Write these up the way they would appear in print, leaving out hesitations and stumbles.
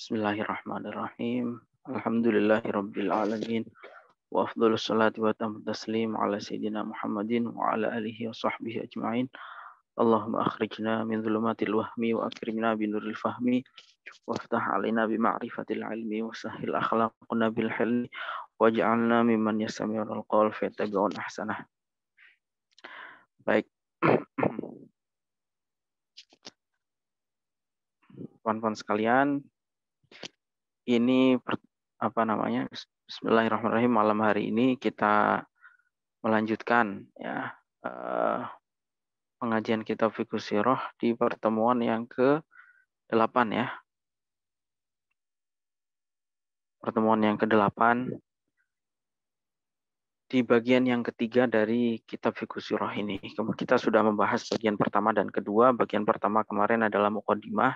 Bismillahirrahmanirrahim. Alhamdulillahirabbil alamin. Wa afdhalus salati wa tammu taslim ala sayyidina Muhammadin wa ala alihi wa sahbihi ajma'in. Allahumma akhrijna min dhulumatil wahmi wa akrimna binuril fahmi waftah alaina bi ma'rifatil ilmi wa sahhil akhlaqna bil hilmi waj'alna mimman yastami'unal qawl fayattabi'un ahsanah. Baik. Kawan-kawan sekalian, ini Bismillahirrahmanirrahim. Malam hari ini kita melanjutkan pengajian kitab Fiqh Sirah di pertemuan yang ke-8 ya. Pertemuan yang ke-8 di bagian yang ketiga dari kitab Fiqh Sirah ini. Kita sudah membahas bagian pertama dan kedua. Bagian pertama kemarin adalah muqaddimah.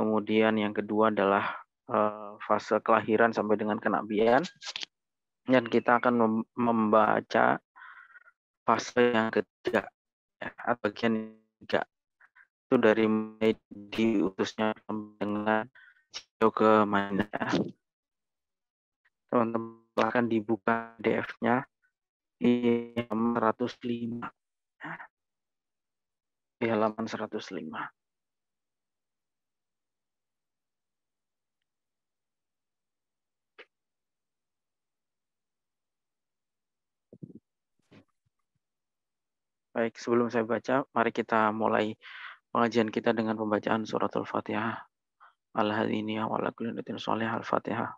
Kemudian yang kedua adalah fase kelahiran sampai dengan kenabian. Dan kita akan membaca fase yang ketiga, bagian ketiga. Itu dari diutusnya dengan jauh ke mana. Teman-teman akan dibuka PDF-nya di halaman 105. Di halaman 105. Baik, sebelum saya baca, mari kita mulai pengajian kita dengan pembacaan surat Al-Fatihah. Al-Hadiniyah wa ala kulli niyatin shalihah Al-Fatihah.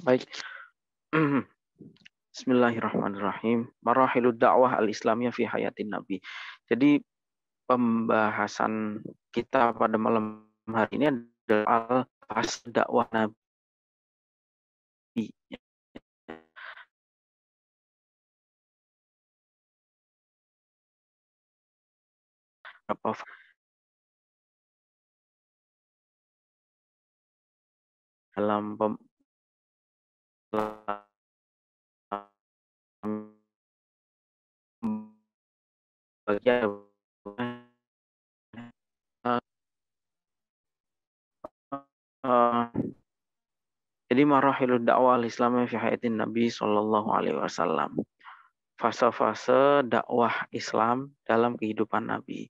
Baik. Bismillahirrahmanirrahim. Marahilud da'wah al-islamiyah fi hayatin Nabi. Jadi pembahasan kita pada malam hari ini adalah fase dakwah Nabi. Dalam bagian jadi marahilud dakwah al-islamiyah fi hayatin Nabi sallallahu alaihi wasallam. Fase-fase dakwah Islam dalam kehidupan Nabi.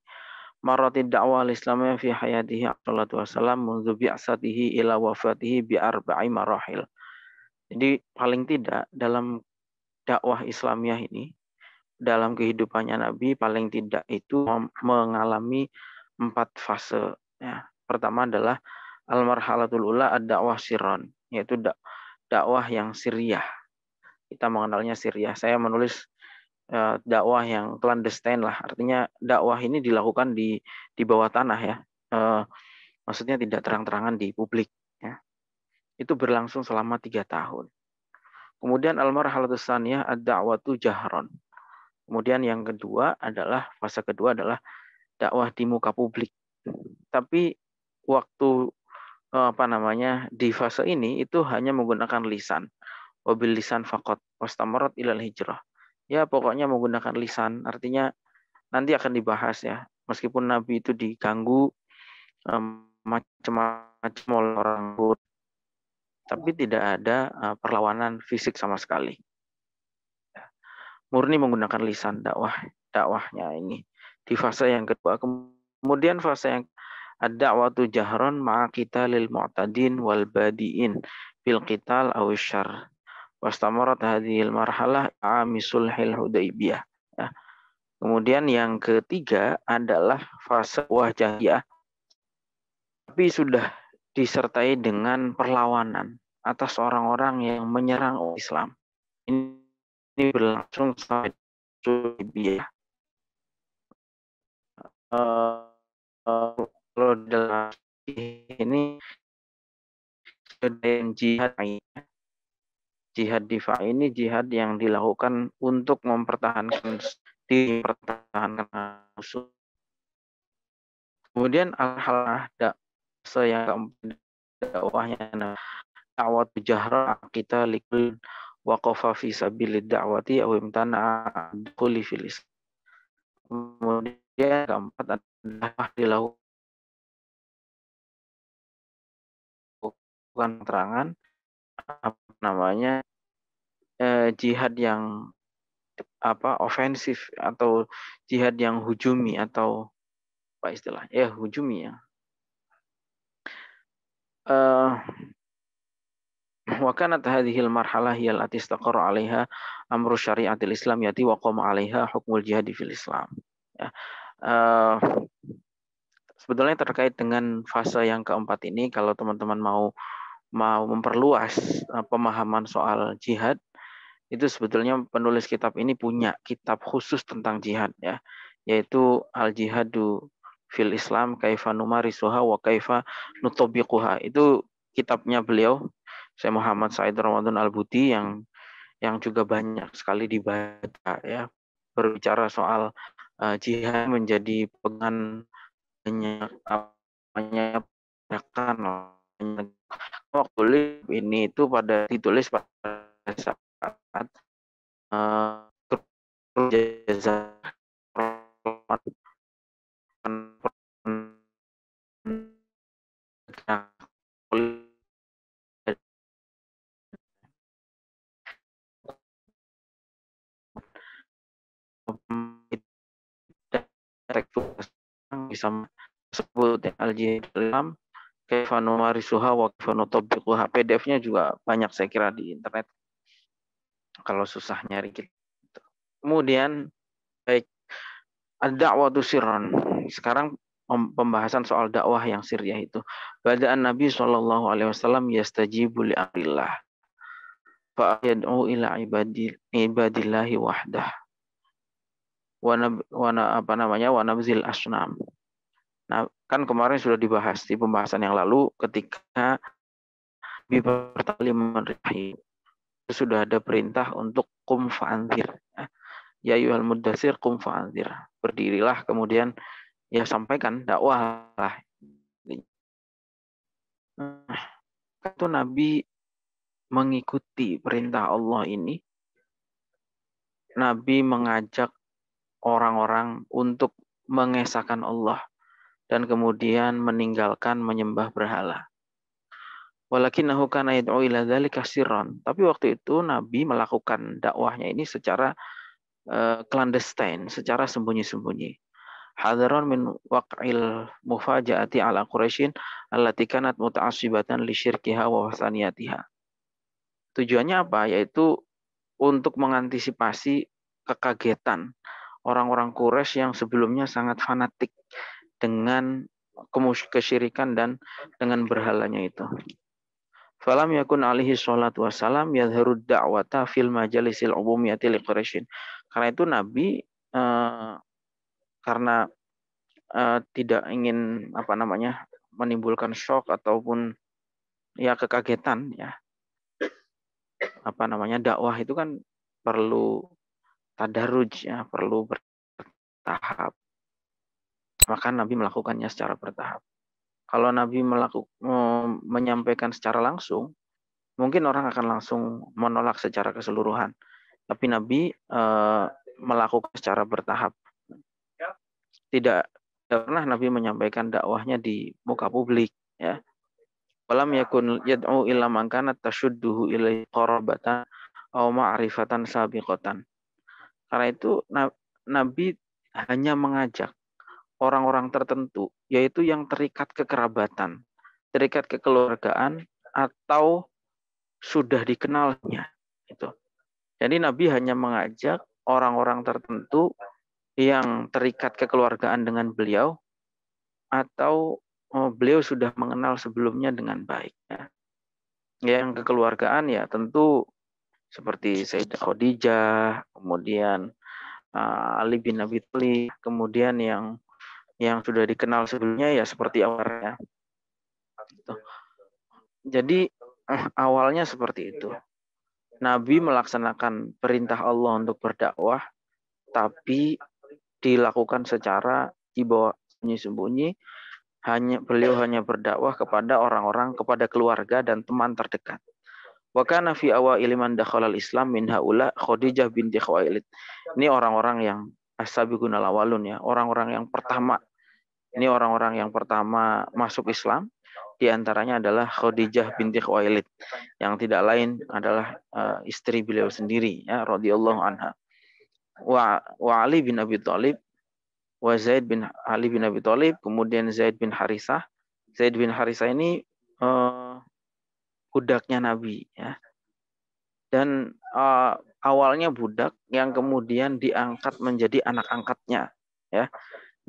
Maratid dakwah al-islamiyah fi hayatihi sallallahu wasallam mundu bi'asatihi ila wafatihi bi arba'i marahil. Jadi paling tidak dalam dakwah Islamiyah ini, dalam kehidupannya Nabi paling tidak itu mengalami 4 fase. Ya. Pertama adalah al-marhalatul ula ad-dakwah sirron, yaitu dakwah yang sirriyah. Kita mengenalnya sirriyah. Saya menulis dakwah yang clandestine lah. Artinya dakwah ini dilakukan di bawah tanah ya. Maksudnya tidak terang-terangan di publik. Ya. Itu berlangsung selama 3 tahun. Kemudian al-marhalatus tsaniyah ad-da'watu jahron. Kemudian yang kedua adalah fase kedua adalah dakwah di muka publik. Tapi waktu di fase ini itu hanya menggunakan lisan. Wabil lisan faqat wastamarat ilal hijrah. Ya pokoknya menggunakan lisan, artinya nanti akan dibahas ya. Meskipun Nabi itu diganggu macam-macam oleh orang, tapi tidak ada perlawanan fisik sama sekali. Murni menggunakan lisan dakwahnya ini di fase yang kedua. Kemudian fase yang ad-da'watu jahron ma'a qitalil mu'tadin wal badiin bil qital aw syarr. Wastamarat hadhil marhalah amisulhil Hudaybiyah. Ya. Kemudian yang ketiga adalah fase wajahiyah, tapi sudah disertai dengan perlawanan atas orang-orang yang menyerang Islam. Ini berlangsung sampai Hudaybiyah. Kalau dalam ini jihad difa ini jihad yang dilakukan untuk mempertahankan musuh. Kemudian al-halah yang dakwahnya dakwah jahra kita likul waqafa fi sabilid da'wati aw imtana'a dukhuli fil Islam. Kemudian keempat adalah dilakukan terangan jihad yang ofensif atau jihad yang hujumi atau apa istilah hujumi ya. Wa kanat hadhil marhalah hiya allati istaqarra 'alaiha amru syariatil Islam yati wa qama 'alaiha hukmul jihad fil Islam. Ya. Sebetulnya terkait dengan fase yang keempat ini, kalau teman-teman mau memperluas pemahaman soal jihad, itu sebetulnya penulis kitab ini punya kitab khusus tentang jihad ya, yaitu Al-Jihadu fil Islam kaifa numarisuha wa kaifa nutabiquha. Itu kitabnya beliau, Syekh Muhammad Said Ramadan Al-Buti, yang juga banyak sekali dibaca ya, berbicara soal jihad menjadi pegangan banyak waktu ini itu ditulis pada saat jazah bisa sebut al-jihad kaifa numarisuha wa kaifa nutabiquha. PDF-nya juga banyak saya kira di internet kalau susah nyari gitu. Kemudian baik, ad-da'watu sirran. Sekarang pembahasan soal dakwah yang sirriyah itu. Bada'an Nabi sallallahu alaihi wasallam yastajibu li amrillah fa yad'u ila ibadillahi wahdah. Wa nabzil asnam. Nah, kan kemarin sudah dibahas di pembahasan yang lalu ketika Nabi pertama itu sudah ada perintah untuk qum fa'anzir. Ya ayyuhal muddatsir qum fa'anzir. Berdirilah, kemudian ya sampaikan dakwah lah. Itu Nabi mengikuti perintah Allah ini. Nabi mengajak orang-orang untuk mengesahkan Allah dan kemudian meninggalkan menyembah berhala. Walakinahu kana yad'u ila dzalika sirran. Tapi waktu itu Nabi melakukan dakwahnya ini secara clandestine, secara sembunyi-sembunyi. Hadaran min waq'il mufaja'ati ala Quraisyin allati kanat muta'assibatan li syirkiha wa wasaniyatiha. Tujuannya apa? Yaitu untuk mengantisipasi kekagetan orang-orang Quraisy yang sebelumnya sangat fanatik dengan kesyirikan dan dengan berhalanya itu. Falam yakun alaihi sholatu wassalam yadharu da'wata fil majalisil umumiyati li Quraisyin. Karena itu Nabi karena tidak ingin menimbulkan shock ataupun ya kekagetan ya. Dakwah itu kan perlu tadarruj ya, perlu bertahap. Maka Nabi melakukannya secara bertahap. Kalau Nabi menyampaikan secara langsung, mungkin orang akan langsung menolak secara keseluruhan. Tapi Nabi melakukan secara bertahap. Tidak pernah Nabi menyampaikan dakwahnya di muka publik. Ya. Walam yakun yad'u illa man kanat tashudduhu ilaihi qarabatan aw ma'rifatan sabiqatan. Karena itu Nabi hanya mengajak orang-orang tertentu, yaitu yang terikat kekerabatan, terikat kekeluargaan, atau sudah dikenalnya. Itu. Jadi Nabi hanya mengajak orang-orang tertentu yang terikat kekeluargaan dengan beliau, atau beliau sudah mengenal sebelumnya dengan baik. Ya. Yang kekeluargaan ya tentu seperti Sayyidah Khadijah, kemudian Ali bin Abi Thalib, kemudian yang sudah dikenal sebelumnya ya seperti awalnya. Jadi awalnya seperti itu. Nabi melaksanakan perintah Allah untuk berdakwah, tapi dilakukan secara di bawah sembunyi-sembunyi. Beliau hanya berdakwah kepada orang-orang, kepada keluarga dan teman terdekat. Wa kana fi awaili man dakhala al-Islam min haula Khadijah binti Khuwailid. Ini orang-orang yang as-sabiqun al-awwalun ya, orang-orang yang pertama. Ini orang-orang yang pertama masuk Islam. Di antaranya adalah Khadijah binti Khuwailid yang tidak lain adalah istri beliau sendiri ya radhiyallahu anha. Wa Ali bin Abi Thalib, wa Zaid bin Ali bin Abi Thalib, kemudian Zaid bin Harisah. Zaid bin Harisah ini budaknya Nabi ya. Dan awalnya budak yang kemudian diangkat menjadi anak angkatnya ya.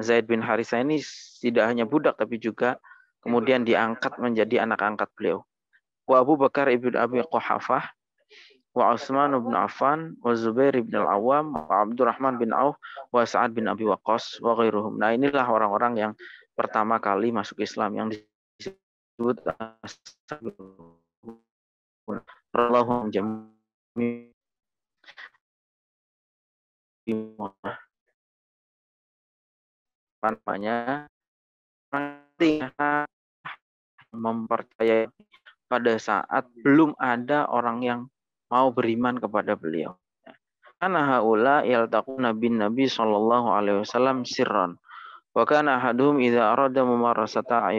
Zaid bin Harisah ini tidak hanya budak tapi juga kemudian diangkat menjadi anak angkat beliau. Wa Abu Bakar ibn Abi Quhafah, wa Utsman bin Affan, wa Zubair bin Al-Awwam, wa Abdurrahman bin Auf, wa Sa'ad bin Abi Waqqas, wa ghairuhum. Nah, inilah orang-orang yang pertama kali masuk Islam yang disebut Allahumma jami' namanya mempercayai pada saat belum ada orang yang mau beriman kepada beliau. Karena haula yaltaquna bin Nabi sallallahu alaihi wasallam sirran. Wa kana ahaduhum idza arada mumarasata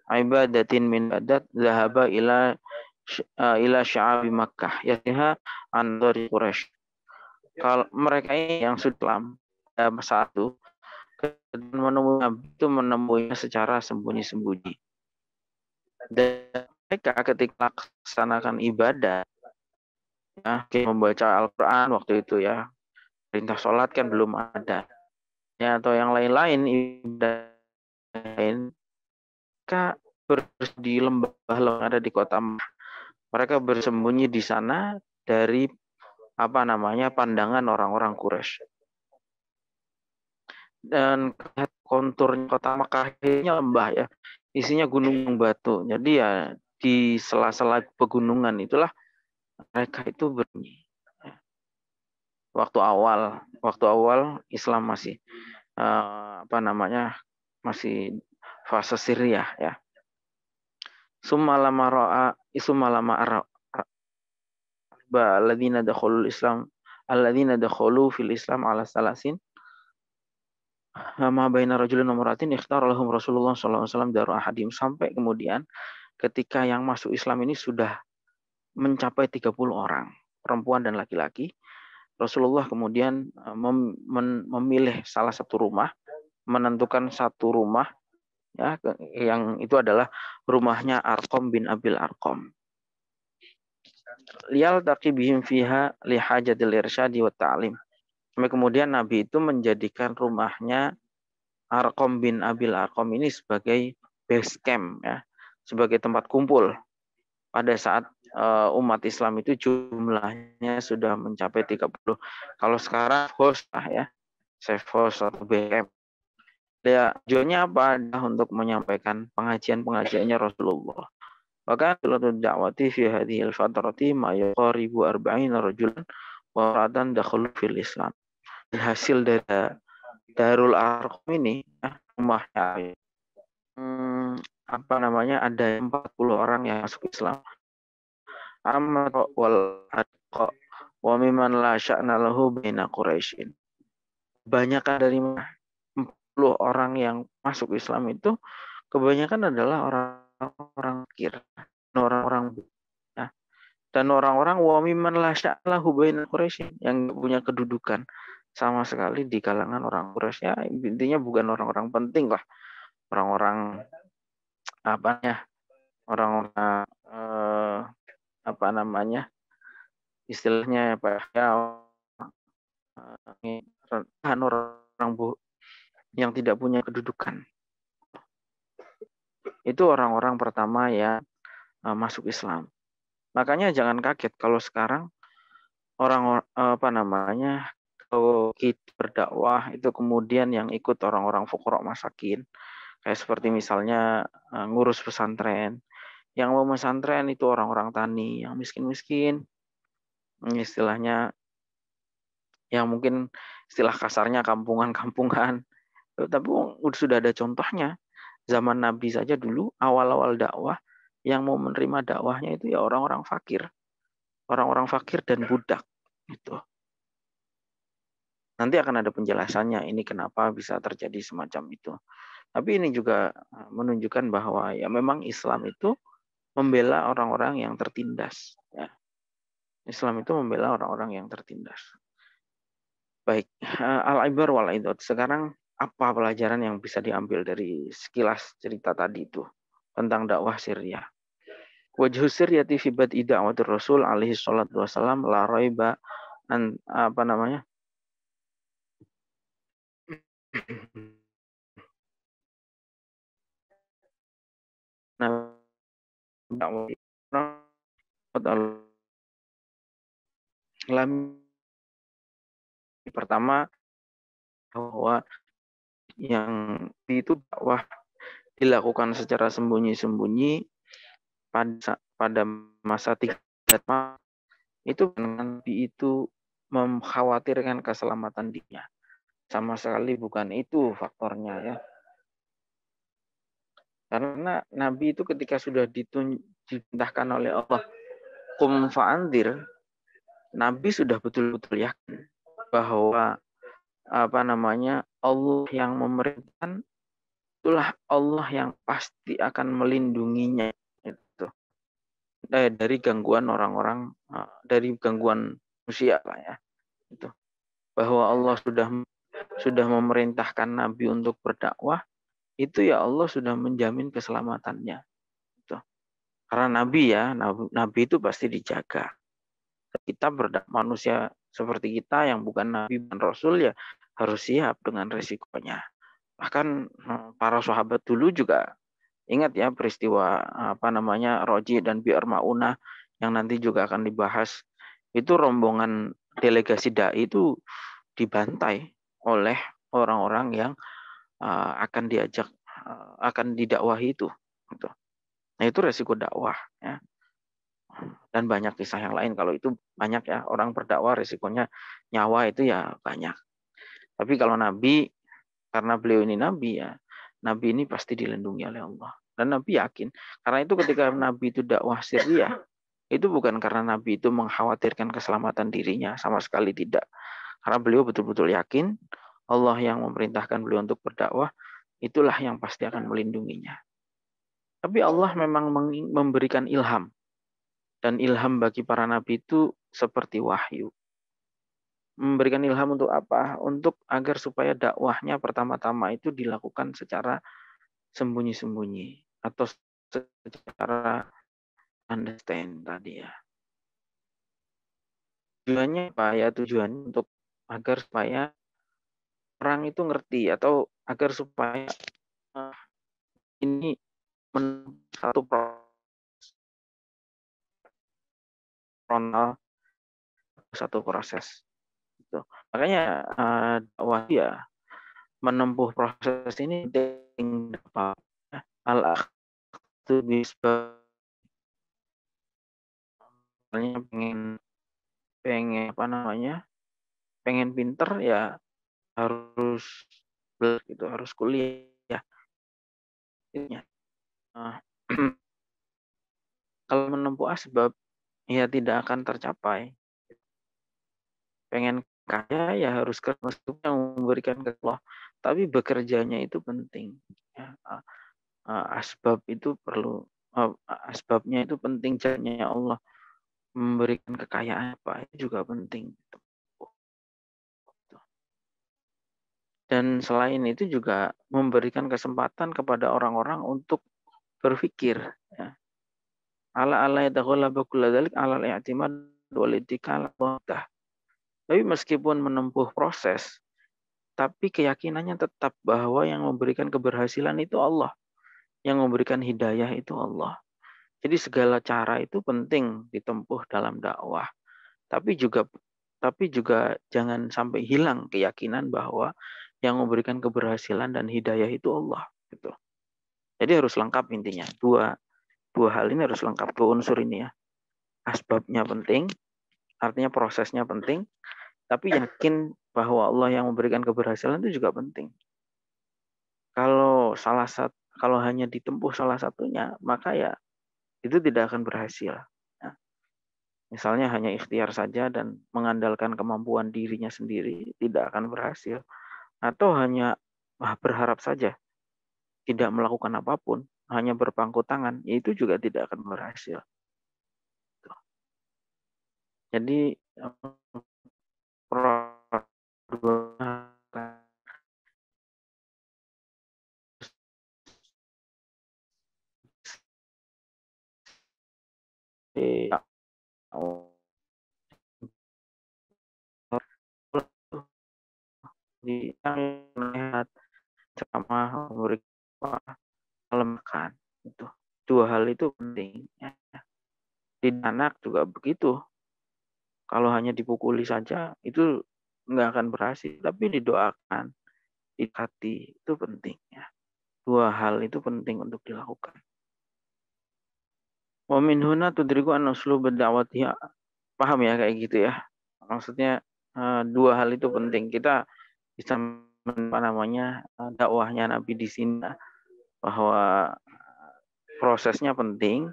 ibadatin min adat zahaba ila sya'abi Makkah yasiha an dari Quraisy. Kalau mereka ini yang sudah saat itu menemuinya secara sembunyi-sembunyi. Dan mereka ketika melaksanakan ibadah, ya, membaca Al-Quran waktu itu ya, perintah sholat kan belum ada, ya, atau yang lain-lain ibadah lain, mereka di lembah yang ada di kota Makkah. Mereka bersembunyi di sana dari pandangan orang-orang Quraisy. Dan konturnya kota Makkah ini lembah ya, isinya gunung batu. Jadi ya di sela-sela pegunungan itulah mereka itu berbunyi. Waktu awal Islam masih masih fase Syria ya. Summalama alladzina dakhulu fil Islam ala salasin ma baina rajulin wa imra'atin ikhtara lahum Rasulullah sallallahu alaihi wasallam daru ahadim, sampai kemudian ketika yang masuk Islam ini sudah mencapai 30 orang, perempuan dan laki-laki, Rasulullah kemudian memilih salah satu rumah, menentukan satu rumah ya, yang itu adalah rumahnya Arqam bin Abil Arqam. Liyal taqibihim fiha li hajatil irsyadi wa ta'lim. Kemudian Nabi itu menjadikan rumahnya Arqam bin Abil Arqam ini sebagai base camp ya, sebagai tempat kumpul pada saat umat Islam itu jumlahnya sudah mencapai 30. Kalau sekarang host ya, safe host atau BM. Ya, tujuannya apa? Untuk menyampaikan pengajian-pengajiannya Rasulullah. Maka tulatul da'wati fi hadhil fatrati ma yuqaribu 40 rajulan wa ra'atan dakhulu fil Islam. Hasil dari Darul Arqam ini rumahnya ada 40 orang yang masuk Islam. Amma wal adqa wa mimman la sya'na lahu baina Quraisyin. Banyak dari 40 orang yang masuk Islam itu kebanyakan adalah orang-orang fakir, orang-orang ya. Dan orang-orang wa mimman la sya'na lahu baina Quraisyin yang punya kedudukan sama sekali di kalangan orang Quraisy, ya, intinya bukan orang-orang penting lah, orang-orang istilahnya orang yang tidak punya kedudukan. Itu orang-orang pertama yang masuk Islam. Makanya jangan kaget kalau sekarang orang kalau kita berdakwah itu kemudian yang ikut orang-orang fuqara masakin, kayak seperti misalnya ngurus pesantren. Yang mau pesantren itu orang-orang tani yang miskin-miskin, istilahnya yang mungkin istilah kasarnya kampungan-kampungan. Tapi sudah ada contohnya. Zaman Nabi saja dulu awal-awal dakwah yang mau menerima dakwahnya itu ya orang-orang fakir. orang-orang fakir dan budak. Gitu. Nanti akan ada penjelasannya ini kenapa bisa terjadi semacam itu. Tapi ini juga menunjukkan bahwa ya memang Islam itu membela orang-orang yang tertindas. Ya. Islam itu membela orang-orang yang tertindas. Baik, al-ibar wal idot. Sekarang apa pelajaran yang bisa diambil dari sekilas cerita tadi itu tentang dakwah Syria? Wajhu Syriati fi bad'i da'watir Rasul alaihi salatu wasalam la raiba apa namanya? Nah, pertama bahwa yang itu dakwah dilakukan secara sembunyi-sembunyi pada masa 3 itu Nabi itu mengkhawatirkan keselamatan dirinya. Sama sekali bukan itu faktornya ya. Karena Nabi itu ketika sudah diperintahkan oleh Allah kum fa'andir, Nabi sudah betul-betul yakin bahwa Allah yang memerintahkan, itulah Allah yang pasti akan melindunginya itu dari gangguan orang-orang, dari gangguan manusia lah ya. Itu bahwa Allah sudah memerintahkan Nabi untuk berdakwah, itu ya Allah sudah menjamin keselamatannya. Itu. Karena Nabi itu pasti dijaga. Kita manusia seperti kita yang bukan Nabi dan Rasul ya harus siap dengan resikonya. Bahkan para sahabat dulu juga ingat ya peristiwa Roji dan Bi'ar Ma'unah yang nanti juga akan dibahas. Itu rombongan delegasi dai itu dibantai oleh orang-orang yang akan didakwahi itu. Gitu. Nah itu resiko dakwah ya. Dan banyak kisah yang lain. Kalau itu banyak ya orang berdakwah resikonya nyawa itu ya banyak. Tapi kalau Nabi, karena beliau ini Nabi ya, Nabi ini pasti dilindungi oleh Allah. Dan Nabi yakin. Karena itu ketika Nabi itu dakwah Syria, itu bukan karena Nabi itu mengkhawatirkan keselamatan dirinya, sama sekali tidak. Karena beliau betul-betul yakin Allah yang memerintahkan beliau untuk berdakwah, itulah yang pasti akan melindunginya. Tapi Allah memang memberikan ilham. Dan ilham bagi para nabi itu seperti wahyu. Memberikan ilham untuk apa? Untuk agar supaya dakwahnya pertama-tama itu dilakukan secara sembunyi-sembunyi. Atau secara understand tadi ya. Tujuannya apa? Ya tujuannya untuk agar supaya orang itu ngerti atau agar supaya ini satu satu proses. Gitu. Makanya dakwah ya menempuh proses ini penting al-akhdu bisbab pengen pinter ya harus gitu, harus kuliah. Kalau menempuh asbab ya tidak akan tercapai. Pengen kaya ya harus kerja yang memberikan ke Allah. Tapi bekerjanya itu penting. Ya, asbab itu perlu, asbabnya itu penting. Caranya Allah memberikan kekayaan apa itu juga penting. Dan selain itu juga memberikan kesempatan kepada orang-orang untuk berpikir. Ya. Tapi meskipun menempuh proses, tapi keyakinannya tetap bahwa yang memberikan keberhasilan itu Allah. Yang memberikan hidayah itu Allah. Jadi segala cara itu penting ditempuh dalam dakwah. Tapi juga jangan sampai hilang keyakinan bahwa yang memberikan keberhasilan dan hidayah itu Allah. Gitu. Jadi harus lengkap intinya. Dua hal ini harus lengkap, dua unsur ini ya. Asbabnya penting, artinya prosesnya penting, tapi yakin bahwa Allah yang memberikan keberhasilan itu juga penting. Kalau hanya ditempuh salah satunya, maka ya itu tidak akan berhasil. Misalnya hanya ikhtiar saja dan mengandalkan kemampuan dirinya sendiri, tidak akan berhasil. Atau hanya berharap saja, tidak melakukan apapun, hanya berpangku tangan, itu juga tidak akan berhasil. Jadi lihat ceramah memberi makan itu dua hal itu penting. Di anak juga begitu, kalau hanya dipukuli saja itu nggak akan berhasil, tapi didoakan, dikati, itu penting ya. Dua hal itu penting untuk dilakukan. Wa min huna tudriku an uslub da'wati, paham ya kayak gitu ya. Maksudnya dua hal itu penting. Kita bisa dakwahnya Nabi di sini bahwa prosesnya penting,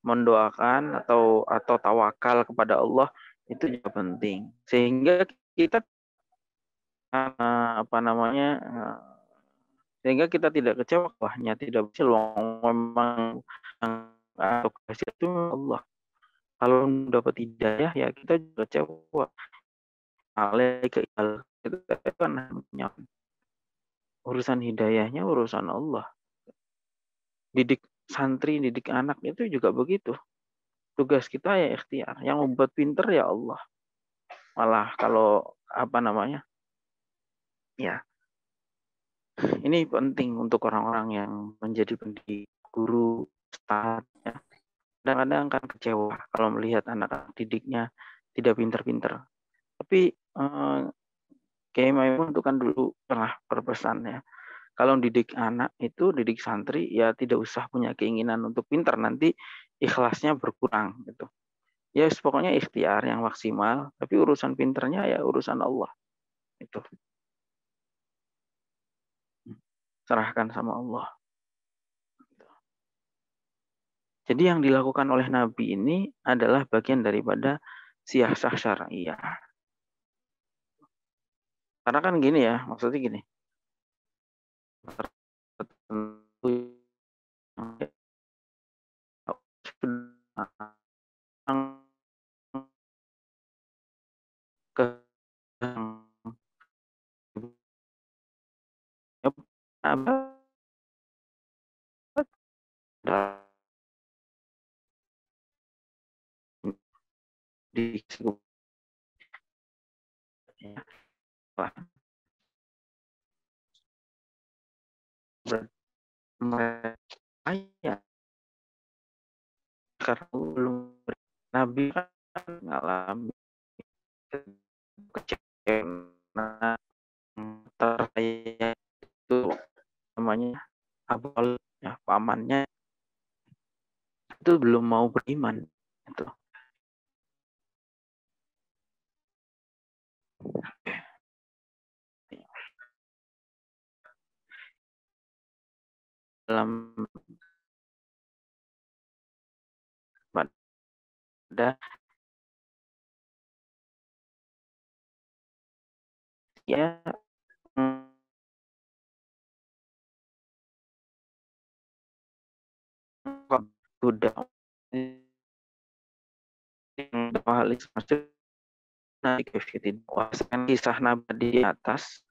mendoakan atau tawakal kepada Allah itu juga penting. Sehingga kita sehingga kita tidak kecewa, wahnya tidak berhasil, memang atau kasih itu Allah. Kalau dapat hidayah ya kita juga kecewa. Alaika itu kan urusan hidayahnya urusan Allah. Didik santri, didik anak itu juga begitu. Tugas kita ya ikhtiar. Yang membuat pinter ya Allah. Malah kalau ya ini penting untuk orang-orang yang menjadi pendidik, guru, ustadz ya. Kadang-kadang kan kecewa kalau melihat anak-anak didiknya tidak pinter-pinter. Tapi Kiai Maimun itu kan dulu pernah berpesan ya, kalau didik anak itu, didik santri ya tidak usah punya keinginan untuk pinter, nanti ikhlasnya berkurang gitu. Ya pokoknya ikhtiar yang maksimal, tapi urusan pinternya ya urusan Allah. Itu serahkan sama Allah. Jadi yang dilakukan oleh Nabi ini adalah bagian daripada siasah syariah. Karena kan gini ya, maksudnya gini. Di karena belum Nabi kan mengalami kecewa itu namanya Abu ya, pamannya itu belum mau beriman itu. Dalam pada ya sudah kisah Nabi di atas,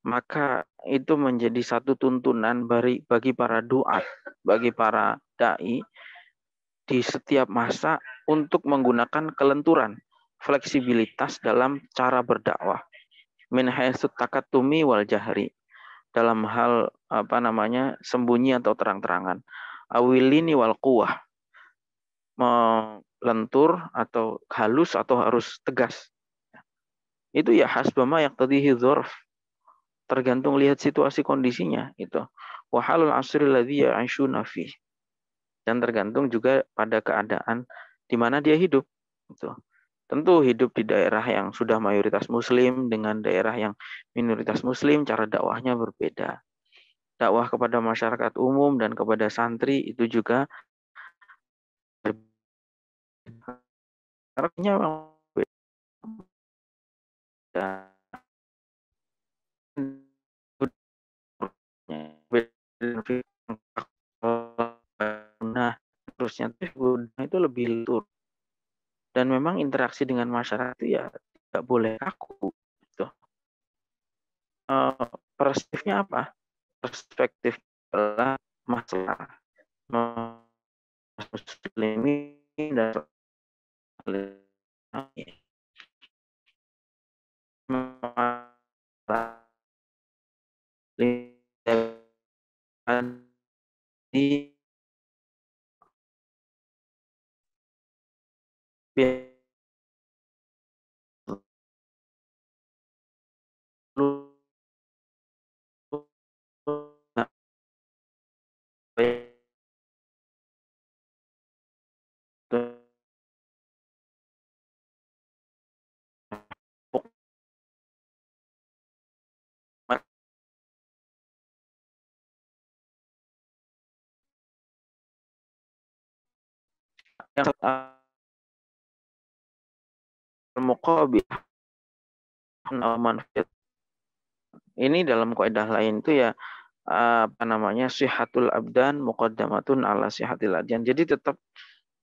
maka itu menjadi satu tuntunan bagi para duat, bagi para dai di setiap masa untuk menggunakan kelenturan, fleksibilitas dalam cara berdakwah. Min haitsut takattumi wal jahri, dalam hal sembunyi atau terang-terangan. Awilini wal quwah, melentur atau halus atau harus tegas. Itu ya hasbama yaqtadihi dzarf, tergantung lihat situasi kondisinya itu. Wa halul asri alladzi ya'ishuna fi, dan tergantung juga pada keadaan di mana dia hidup itu. Tentu hidup di daerah yang sudah mayoritas muslim dengan daerah yang minoritas muslim, cara dakwahnya berbeda. Dakwah kepada masyarakat umum dan kepada santri itu juga berbeda. Karakternya memang beda. Nah, terusnya itu lebih lentur. Dan memang interaksi dengan masyarakat itu ya tidak boleh kaku. Gitu. Perspektifnya apa? Perspektif adalah masalah muslimin dan di yang muqabil manfaat. Ini dalam kaidah lain itu ya apa namanya sihatul abdan muqaddamatun ala sihatil adyan. Jadi tetap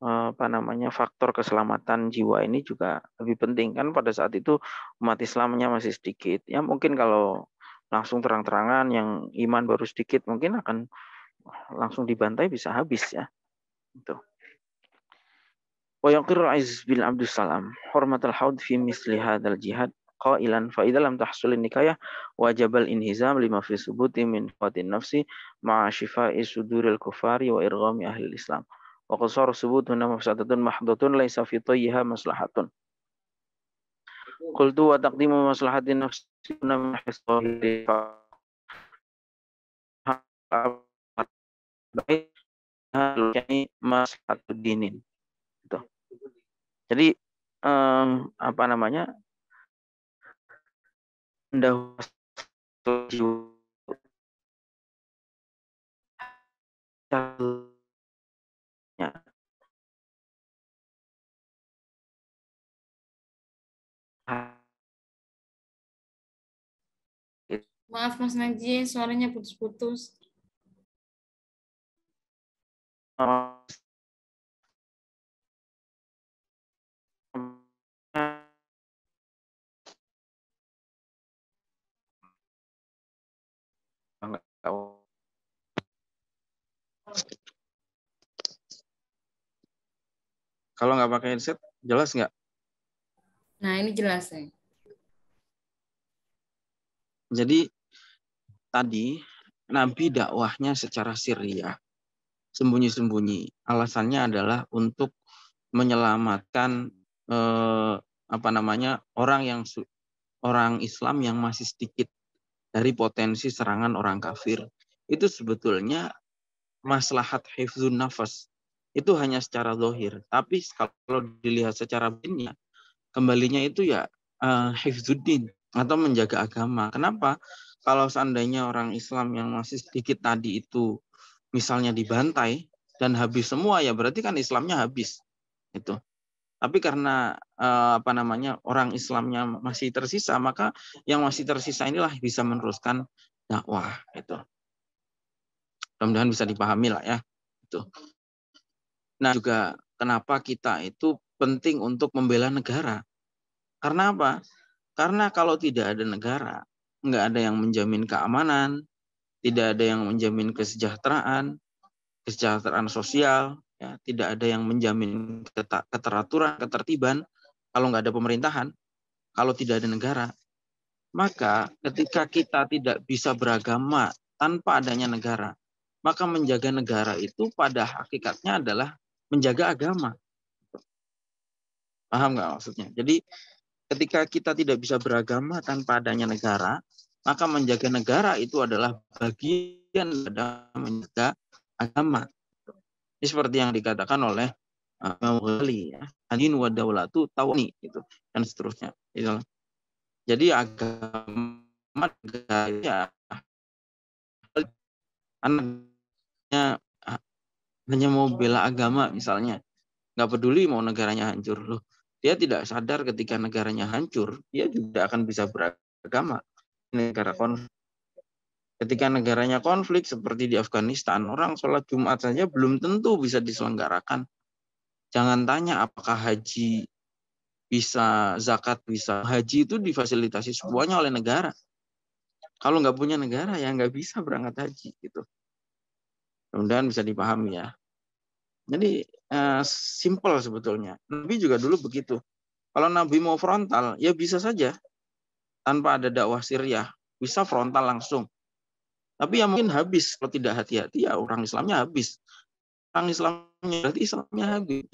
apa namanya faktor keselamatan jiwa ini juga lebih penting kan pada saat itu umat Islamnya masih sedikit. Ya mungkin kalau langsung terang-terangan yang iman baru sedikit mungkin akan langsung dibantai bisa habis ya. Itu. Wa yaqirru Aziz bin Abdus Salam hurmatul haud fi misli hadzal jihad qailan fa idza lam tahsul nikayah wajibal inhizam lima fi subuti min fatin nafsi ma'a shifa'i suduril kufari wa irghami ahli Islam. Wa qasar subutuna mafsadatun mahdatun laisa fi tayyiha maslahatun. Qultu wa taqdimu maslahatin nafsi min hisahiri baik maslahatud dinin. Jadi apa namanya Maaf Mas Najih, suaranya putus-putus. Kalau nggak pakai headset, jelas nggak? Nah, ini jelas ya. Jadi tadi Nabi dakwahnya secara sirriyah, sembunyi-sembunyi. Alasannya adalah untuk menyelamatkan apa namanya orang Islam yang masih sedikit dari potensi serangan orang kafir. Itu sebetulnya maslahat hifzun nafas. Itu hanya secara zahir. Tapi kalau dilihat secara batinnya, kembalinya itu ya hifzuddin atau menjaga agama. Kenapa? Kalau seandainya orang Islam yang masih sedikit tadi itu misalnya dibantai dan habis semua ya berarti kan Islamnya habis. Itu. Tapi karena apa namanya orang Islamnya masih tersisa, maka yang masih tersisa inilah bisa meneruskan dakwah itu. Mudah-mudahan bisa dipahami lah ya. Itu. Nah juga kenapa kita itu penting untuk membela negara. Karena apa? Karena kalau tidak ada negara, nggak ada yang menjamin keamanan, tidak ada yang menjamin kesejahteraan sosial, ya, tidak ada yang menjamin keteraturan, ketertiban. Kalau nggak ada pemerintahan, kalau tidak ada negara, maka ketika kita tidak bisa beragama tanpa adanya negara, maka menjaga negara itu pada hakikatnya adalah menjaga agama. Paham nggak maksudnya? Jadi ketika kita tidak bisa beragama tanpa adanya negara, maka menjaga negara itu adalah bagian dari menjaga agama. Ini seperti yang dikatakan oleh Imam Ghazali, ya. Adin wa daulatu tawni itu dan seterusnya. Jadi agama negara anaknya hanya mau bela agama misalnya, nggak peduli mau negaranya hancur loh. Dia tidak sadar ketika negaranya hancur, dia juga akan bisa beragama. Negara konflik. Ketika negaranya konflik seperti di Afghanistan, orang sholat Jumat saja belum tentu bisa diselenggarakan. Jangan tanya apakah haji bisa, zakat bisa. Haji itu difasilitasi semuanya oleh negara. Kalau nggak punya negara ya nggak bisa berangkat haji gitu. Mudah-mudahan bisa dipahami ya. Jadi simple sebetulnya. Nabi juga dulu begitu. Kalau Nabi mau frontal, ya bisa saja tanpa ada dakwah Syriah, bisa frontal langsung. Tapi ya mungkin habis kalau tidak hati-hati ya orang Islamnya habis. Orang Islamnya berarti Islamnya habis.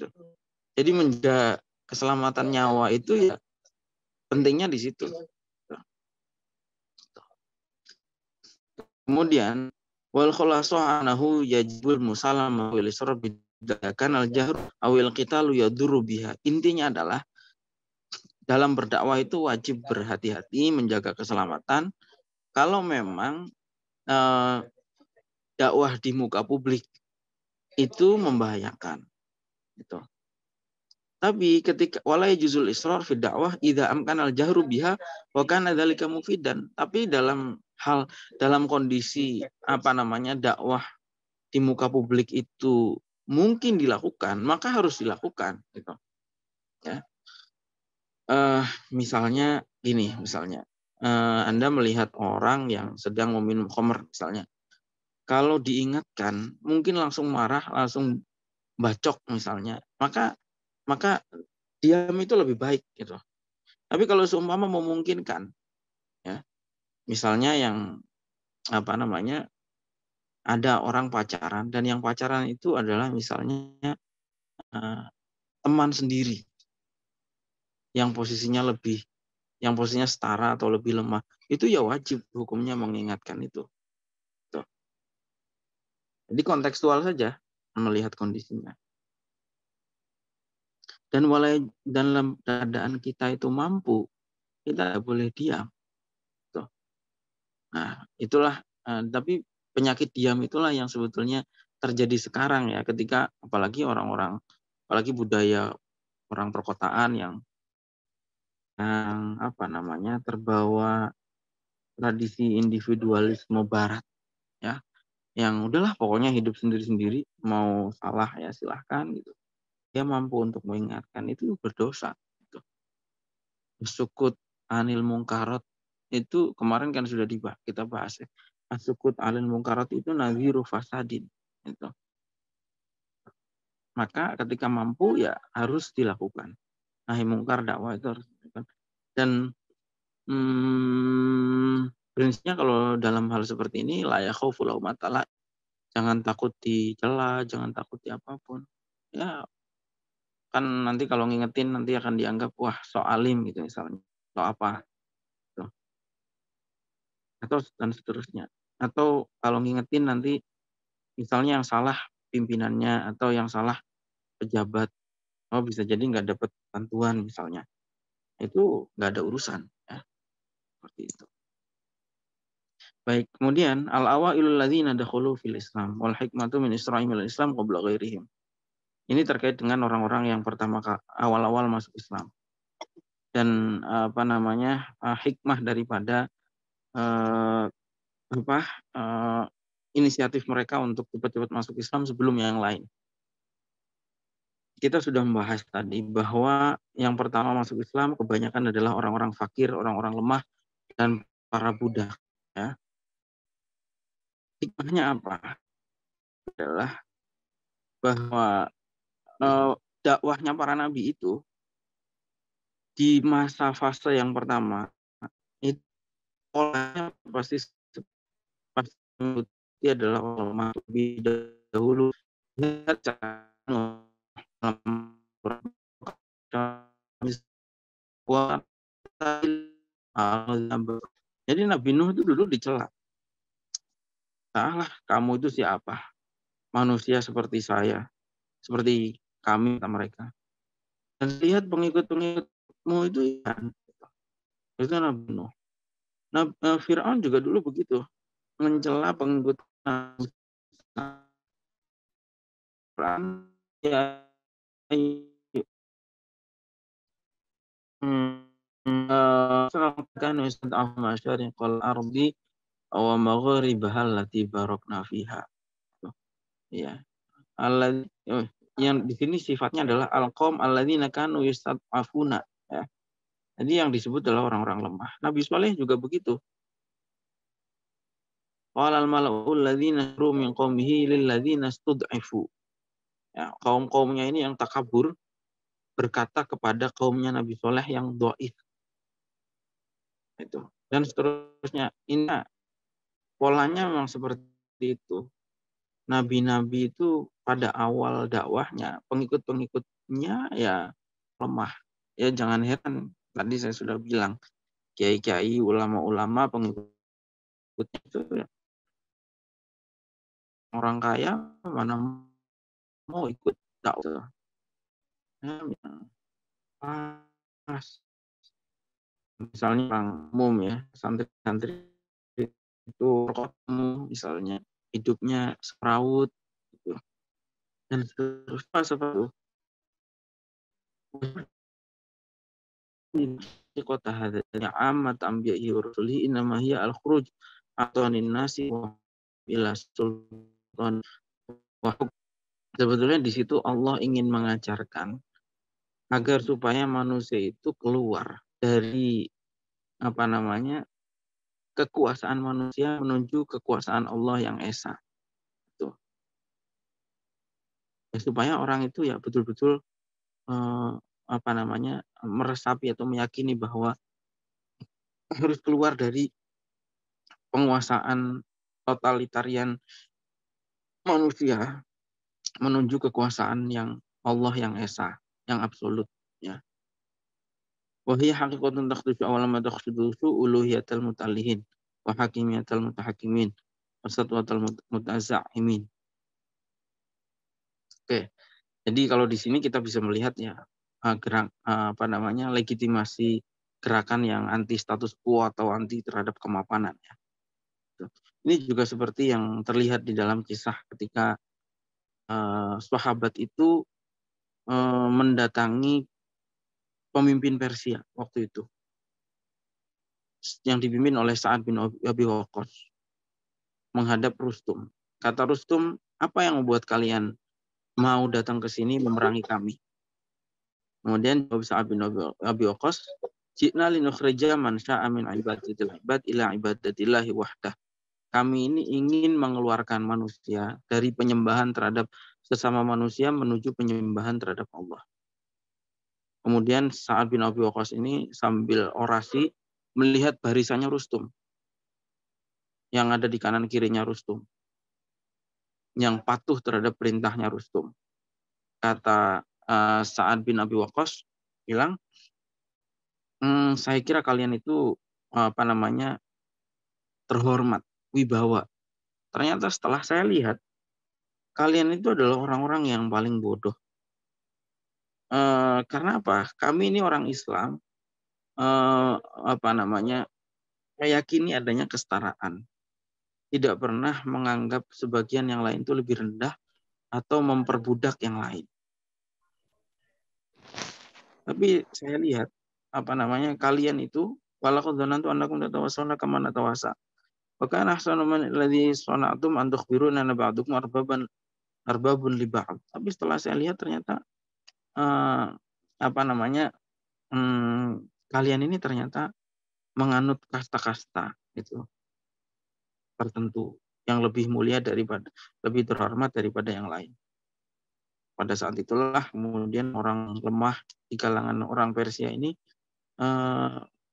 Jadi menjaga keselamatan nyawa itu ya pentingnya di situ. Kemudian wal khulasu anahu yajibul musalama wal isra bidakan al jahr awil qitalu yadurru biha. Intinya adalah dalam berdakwah itu wajib berhati-hati menjaga keselamatan. Kalau memang dakwah di muka publik itu membahayakan, gitu. Tapi ketika walai juzul israr fi dakwah idza amkan al jahru biha wa kana dzalika mufidan. Tapi dalam kondisi dakwah di muka publik itu mungkin dilakukan, maka harus dilakukan, gitu. Ya. Misalnya gini, Anda melihat orang yang sedang meminum khamr misalnya. Kalau diingatkan, mungkin langsung marah, langsung bacok misalnya. Maka diam itu lebih baik gitu. Tapi kalau seumpama memungkinkan, ya, misalnya yang ada orang pacaran dan yang pacaran itu adalah misalnya teman sendiri yang posisinya setara atau lebih lemah, itu ya wajib hukumnya mengingatkan itu. Tuh. Jadi kontekstual saja melihat kondisinya. Dan dalam keadaan kita itu mampu, kita tidak boleh diam. Tuh. Nah, itulah. Tapi penyakit diam itulah yang sebetulnya terjadi sekarang ya, ketika apalagi budaya orang perkotaan yang terbawa tradisi individualisme barat ya, yang udahlah pokoknya hidup sendiri-sendiri, mau salah ya silahkan gitu. Dia mampu untuk mengingatkan, itu berdosa gitu. Sukut anil mungkarot itu kemarin kan sudah kita bahas ya. Sukut anil mungkarot itu nadhiru fasadin gitu. Maka ketika mampu ya harus dilakukan. Nahi mungkar dakwah itu harus dilakukan. Dan prinsipnya kalau dalam hal seperti ini la yakhaufu laumatal laim. Jangan takut dicela, jangan takut di apapun. Ya kan nanti kalau ngingetin nanti akan dianggap wah so alim gitu misalnya. Atau apa. Gitu. Atau dan seterusnya. Atau kalau ngingetin nanti misalnya yang salah pimpinannya atau yang salah pejabat. Oh bisa jadi nggak dapat bantuan misalnya. Itu nggak ada urusan. Ya. Seperti itu. Baik, kemudian al-awailul ladzina dakhulu fil Islam wal hikmatu min isra'imil Islam qabla ghairihim. Ini terkait dengan orang-orang yang awal-awal masuk Islam. Dan hikmah daripada inisiatif mereka untuk cepat-cepat masuk Islam sebelum yang lain. Kita sudah membahas tadi bahwa yang pertama masuk Islam kebanyakan adalah orang-orang fakir, orang-orang lemah, dan para budak. Ya. Hikmahnya apa? Adalah bahwa dakwahnya para nabi itu di masa fase yang pertama itu polanya pasti adalah ulama lebih dahulu. Jadi Nabi Nuh itu dulu dicela. Salah, kamu itu siapa? Manusia seperti saya, seperti kami, kata mereka. Dan lihat pengikut-pengikutmu itu ya, itu Nabi Nuh. Nah, Fir'aun juga dulu begitu, mencela pengikut ya, Kanu yastad'afu masyariqal ardi wa maghribaha allati barakna fiha. Ya. Yang di sini sifatnya adalah al-qaum alladzina kanu yastad'afuna, ya. Jadi yang disebut adalah orang-orang lemah. Nabi Saleh juga begitu. Qala al-mala'u alladzina kafaru min qaumihi lil ladzina istud'ifu. Ya, kaum-kaumnya ini yang takabur berkata kepada kaumnya Nabi Saleh yang dhaif. Itu. Dan seterusnya. Ini polanya memang seperti itu. Nabi-nabi itu pada awal dakwahnya, pengikut-pengikutnya ya lemah. Ya jangan heran, tadi saya sudah bilang, kiai-kiai, ulama-ulama, pengikutnya itu orang kaya mana mau ikut dakwah. Ya, pas. Misalnya orang umum ya, santri-santri itu rokokmu misalnya, hidupnya semrawut gitu. Dan seterusnya seperti itu. Kota hadanya amat ambiyahi wa rasulihi innama hiya al-khuruj atanin nasi wa ila sultan. Sebetulnya di situ Allah ingin mengajarkan agar supaya manusia itu keluar dari kekuasaan manusia menuju kekuasaan Allah yang esa. Itu. Ya, supaya orang itu ya betul-betul meresapi atau meyakini bahwa harus keluar dari penguasaan totalitarian manusia menuju kekuasaan yang Allah yang esa, yang absolut, ya. Wa hiya haqiqatun takhtushu awal ma takhtushu uluhiyatal mutalihin wa hakimiyatal mutahakimin wa satwatal mutazaimin. Oke. Jadi kalau di sini kita bisa melihat ya legitimasi gerakan yang anti status quo atau anti terhadap kemapanan, ya. Ini juga seperti yang terlihat di dalam kisah ketika sahabat itu mendatangi pemimpin Persia waktu itu yang dipimpin oleh Sa'ad bin Abi Waqqas menghadap Rustum. Kata Rustum, apa yang membuat kalian mau datang ke sini memerangi kami? Kemudian jawab Sa'ad bin Abi Waqqas, ji'na linukhrija man sya'a min ibadatil ibad ila ibadatillahi wahdah. Kami ini ingin mengeluarkan manusia dari penyembahan terhadap sesama manusia menuju penyembahan terhadap Allah. Kemudian Sa'ad bin Abi Waqqas ini sambil orasi melihat barisannya Rustum. Yang ada di kanan kirinya Rustum. Yang patuh terhadap perintahnya Rustum. Kata Sa'ad bin Abi Waqqas bilang, saya kira kalian itu terhormat, wibawa. Ternyata setelah saya lihat, kalian itu adalah orang-orang yang paling bodoh. Karena apa? Kami ini orang Islam, meyakini adanya kesetaraan. Tidak pernah menganggap sebagian yang lain itu lebih rendah atau memperbudak yang lain. Tapi saya lihat kalian itu walaqad dzanantu annakum tatawassawna kama natawassa. Wa kana ahsanu min alladzi sana'tum an tukhbiruna ba'dukum arbabun li ba'd. Tapi setelah saya lihat ternyata kalian ini ternyata menganut kasta-kasta itu tertentu yang lebih mulia lebih terhormat daripada yang lain. Pada saat itulah kemudian orang lemah di kalangan orang Persia ini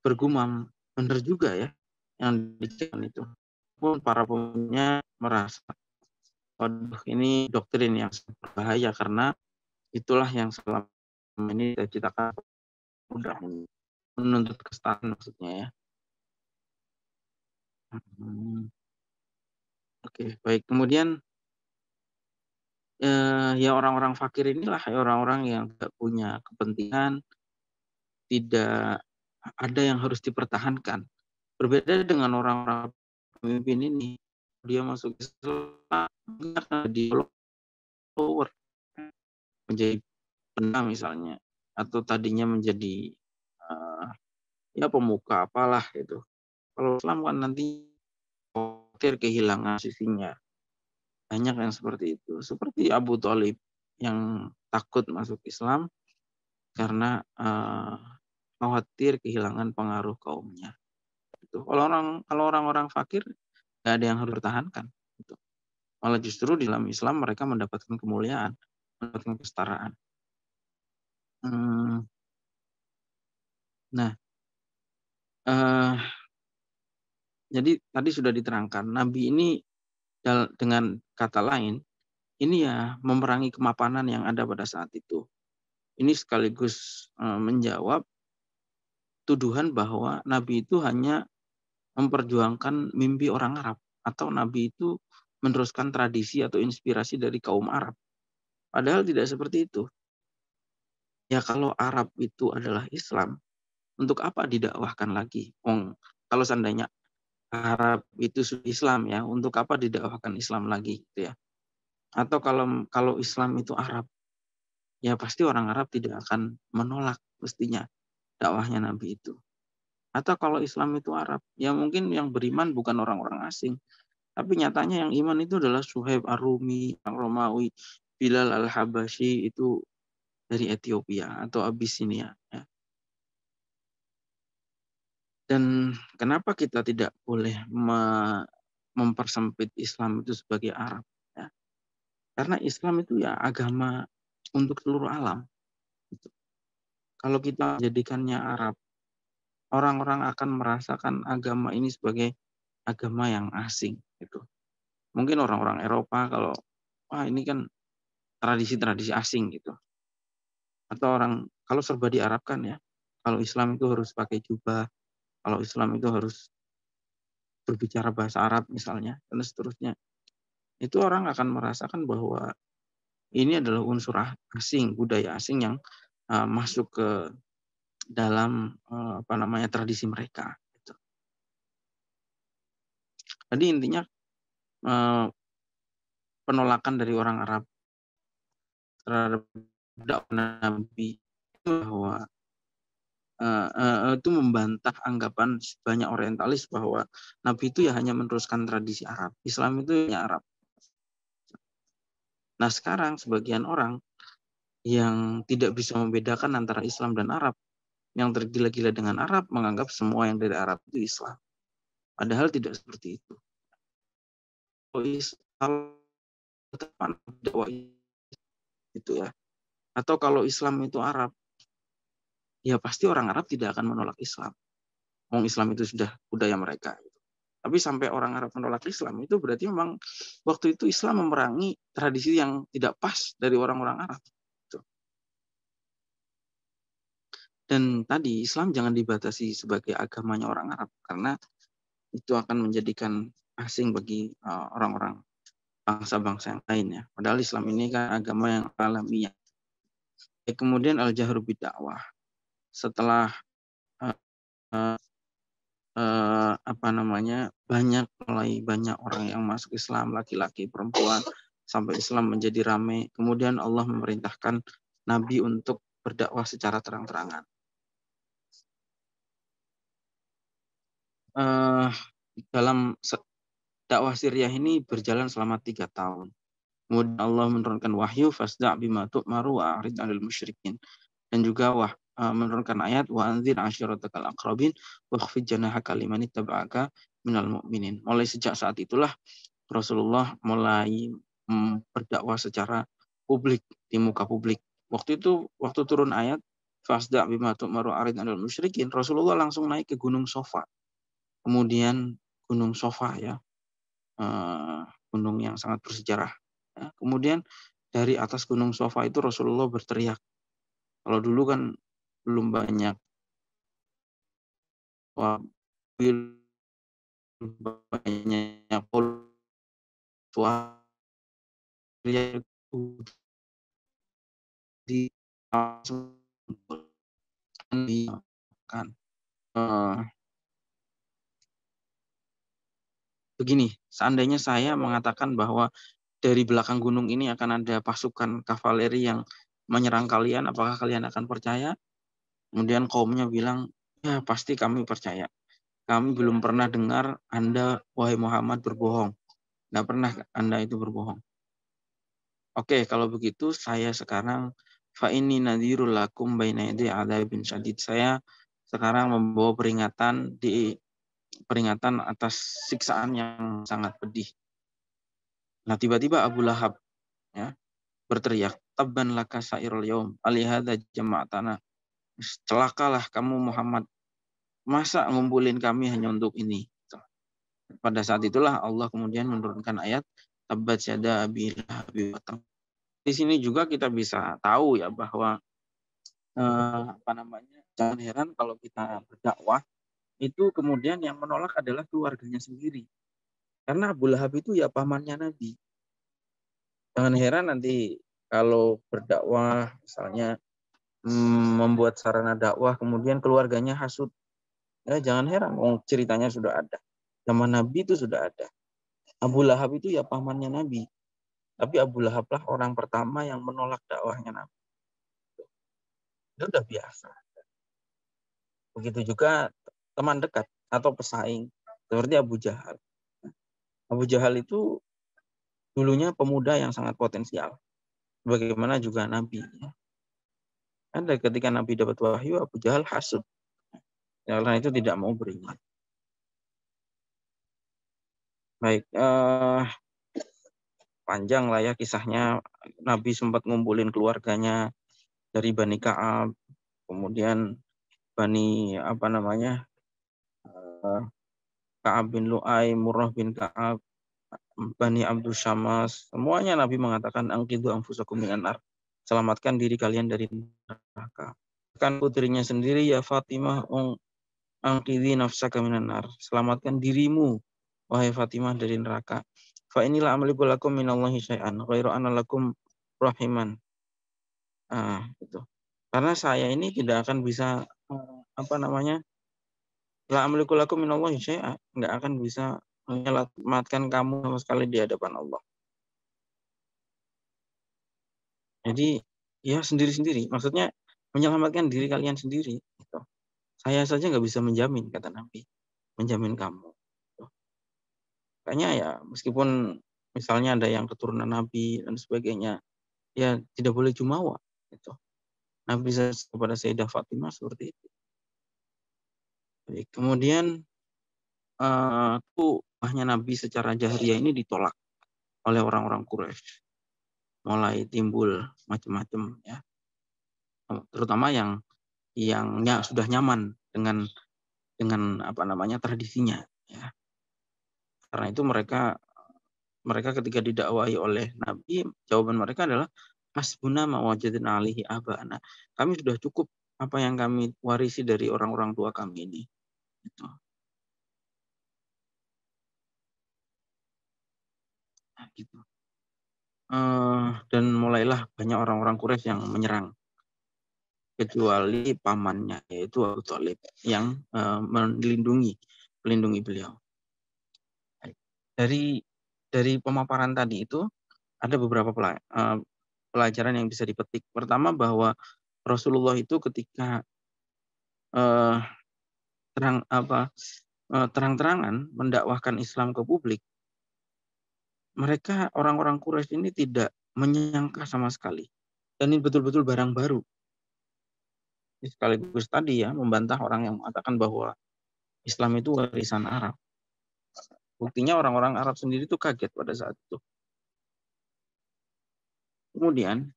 bergumam, benar juga ya yang dikatakan itu. Pun para pemimpinnya merasa, waduh ini doktrin yang berbahaya karena itulah yang selama ini kita citakan udah menuntut kesetaraan maksudnya ya. Oke, baik. Kemudian ya orang-orang fakir inilah orang-orang yang tidak punya kepentingan, tidak ada yang harus dipertahankan. Berbeda dengan orang-orang pemimpin ini, dia masuk Islam di follower menjadi pena misalnya, atau tadinya menjadi ya pemuka apalah itu. Kalau Islam kan nanti khawatir kehilangan sisinya. Banyak yang seperti itu. Seperti Abu Thalib yang takut masuk Islam karena khawatir kehilangan pengaruh kaumnya. Itu. Kalau orang-orang fakir nggak ada yang harus bertahankan. Gitu. Malah justru di dalam Islam mereka mendapatkan kemuliaan, mendapatkan kesetaraan. Nah, jadi tadi sudah diterangkan, Nabi ini dengan kata lain, ini ya memerangi kemapanan yang ada pada saat itu. Ini sekaligus menjawab tuduhan bahwa Nabi itu hanya memperjuangkan mimpi orang Arab, atau Nabi itu meneruskan tradisi atau inspirasi dari kaum Arab. Padahal tidak seperti itu. Ya kalau Arab itu adalah Islam, untuk apa didakwahkan lagi? Kalau seandainya Arab itu Islam ya, untuk apa didakwahkan Islam lagi gitu ya? Atau kalau Islam itu Arab, ya pasti orang Arab tidak akan menolak mestinya dakwahnya Nabi itu. Atau kalau Islam itu Arab, ya mungkin yang beriman bukan orang-orang asing, tapi nyatanya yang iman itu adalah Suhaib Ar-Rumi, Ar-Romawi, Bilal Al-Habasyi itu dari Ethiopia atau Abyssinia. Ya. Dan kenapa kita tidak boleh mempersempit Islam itu sebagai Arab? Ya. Karena Islam itu ya agama untuk seluruh alam. Gitu. Kalau kita menjadikannya Arab, orang-orang akan merasakan agama ini sebagai agama yang asing. Gitu. Mungkin orang-orang Eropa wah ini kan tradisi-tradisi asing gitu. Atau kalau serba diarabkan ya, kalau Islam itu harus pakai jubah, kalau Islam itu harus berbicara bahasa Arab misalnya, dan seterusnya. Itu orang akan merasakan bahwa ini adalah unsur asing, budaya asing yang masuk ke dalam tradisi mereka. Gitu. Jadi intinya penolakan dari orang Arab terhadap dakwah Nabi itu bahwa itu membantah anggapan banyak orientalis bahwa Nabi itu ya hanya meneruskan tradisi Arab. Islam itu hanya Arab. Nah sekarang sebagian orang yang tidak bisa membedakan antara Islam dan Arab, yang tergila-gila dengan Arab, menganggap semua yang dari Arab itu Islam. Padahal tidak seperti itu. Kalau dakwah itu ya, atau kalau Islam itu Arab, ya pasti orang Arab tidak akan menolak Islam. Islam itu sudah budaya mereka. Tapi sampai orang Arab menolak Islam, itu berarti memang waktu itu Islam memerangi tradisi yang tidak pas dari orang-orang Arab. Dan tadi Islam jangan dibatasi sebagai agamanya orang Arab, karena itu akan menjadikan asing bagi orang-orang bangsa-bangsa yang lain ya. Padahal Islam ini kan agama yang alamiah. Kemudian al-jahru bidakwah. Setelah mulai banyak orang yang masuk Islam, laki-laki, perempuan, sampai Islam menjadi ramai. Kemudian Allah memerintahkan Nabi untuk berdakwah secara terang-terangan. Dalam dakwah Siriah ini berjalan selama 3 tahun. Kemudian Allah menurunkan wahyu, fasda' bima tu'maru wa a'rid 'anil musyrikin. Dan juga menurunkan ayat wa anzir asyiratakal aqrabin wakhfid janahaka liman ittaba'aka minal mu'minin. Mulai sejak saat itulah Rasulullah mulai berdakwah secara publik, di muka publik. Waktu turun ayat fasda' bima tu'maru wa a'rid 'anil musyrikin, Rasulullah langsung naik ke Gunung Sofa. Kemudian Gunung Sofa ya, gunung yang sangat bersejarah. Ya. Kemudian dari atas Gunung Sofa itu Rasulullah berteriak. Kalau dulu kan belum banyak begini, seandainya saya mengatakan bahwa dari belakang gunung ini akan ada pasukan kavaleri yang menyerang kalian, apakah kalian akan percaya? Kemudian kaumnya bilang, ya pasti kami percaya. Kami belum pernah dengar Anda, wahai Muhammad, berbohong. Nggak pernah Anda itu berbohong. Oke, kalau begitu saya sekarang fa inni nadhirul lakum baina yaday adzabin syadid. Saya sekarang membawa peringatan atas siksaan yang sangat pedih. Nah, tiba-tiba Abu Lahab ya berteriak, "Tabban laka sairul yaum, alihada jama'atana." Celakalah kamu Muhammad, masa ngumpulin kami hanya untuk ini. Pada saat itulah Allah kemudian menurunkan ayat Tabbat yada abi lahabin wa tab. Di sini juga kita bisa tahu ya bahwa jangan heran kalau kita berdakwah itu kemudian yang menolak adalah keluarganya sendiri. Karena Abu Lahab itu ya pamannya Nabi. Jangan heran nanti kalau berdakwah misalnya membuat sarana dakwah kemudian keluarganya hasut. Ya, jangan heran, ceritanya sudah ada. Zaman Nabi itu sudah ada. Abu Lahab itu ya pamannya Nabi. Tapi Abu Lahab lah orang pertama yang menolak dakwahnya Nabi. Itu udah biasa. Begitu juga teman dekat atau pesaing seperti Abu Jahal. Abu Jahal itu dulunya pemuda yang sangat potensial. Bagaimana juga Nabi. Ada ketika Nabi dapat wahyu, Abu Jahal hasut. Karena itu tidak mau beriman. Baik, panjang lah ya kisahnya. Nabi sempat ngumpulin keluarganya dari Bani Ka'ab, kemudian Bani Ka'ab bin Lu'ay, Murrah bin Ka'ab, Bani Abdul Syamas, semuanya Nabi mengatakan angkidu anfusakum minan nar. Selamatkan diri kalian dari neraka. Kan putrinya sendiri ya Fatimah angkidhi nafsaka minan nar. Selamatkan dirimu wahai Fatimah dari neraka. Fa inilah amliku lakum minallahi syai'an ghairu anna lakum rahiman. Gitu. Karena saya ini tidak akan bisa la amliku lakum minallahi syai'an, enggak akan bisa menyelamatkan kamu sama sekali di hadapan Allah. Jadi ya sendiri-sendiri, maksudnya menyelamatkan diri kalian sendiri. Gitu. Saya saja nggak bisa menjamin, kata Nabi, menjamin kamu. Gitu. Makanya ya meskipun misalnya ada yang keturunan Nabi dan sebagainya, ya tidak boleh jumawa. Gitu. Nabi bisa kepada Sayyidah Fatimah seperti itu. Jadi, kemudian dakwahnya Nabi secara jahriyah ini ditolak oleh orang-orang Quraisy. Mulai timbul macam-macam ya, terutama yang sudah nyaman dengan tradisinya ya. Karena itu mereka ketika didakwahi oleh Nabi, jawaban mereka adalah hasbuna ma wajadna alaihi abana. Kami sudah cukup apa yang kami warisi dari orang-orang tua kami ini. Gitu. Nah, gitu. Dan mulailah banyak orang-orang Quraisy yang menyerang, kecuali pamannya yaitu Abu Thalib yang melindungi beliau. Dari pemaparan tadi itu ada beberapa pelajaran yang bisa dipetik. Pertama bahwa Rasulullah itu ketika terang-terangan mendakwahkan Islam ke publik, mereka orang-orang Quraisy ini tidak menyangka sama sekali. Dan ini betul-betul barang baru. Sekaligus tadi ya membantah orang yang mengatakan bahwa Islam itu warisan Arab. Buktinya orang-orang Arab sendiri itu kaget pada saat itu. Kemudian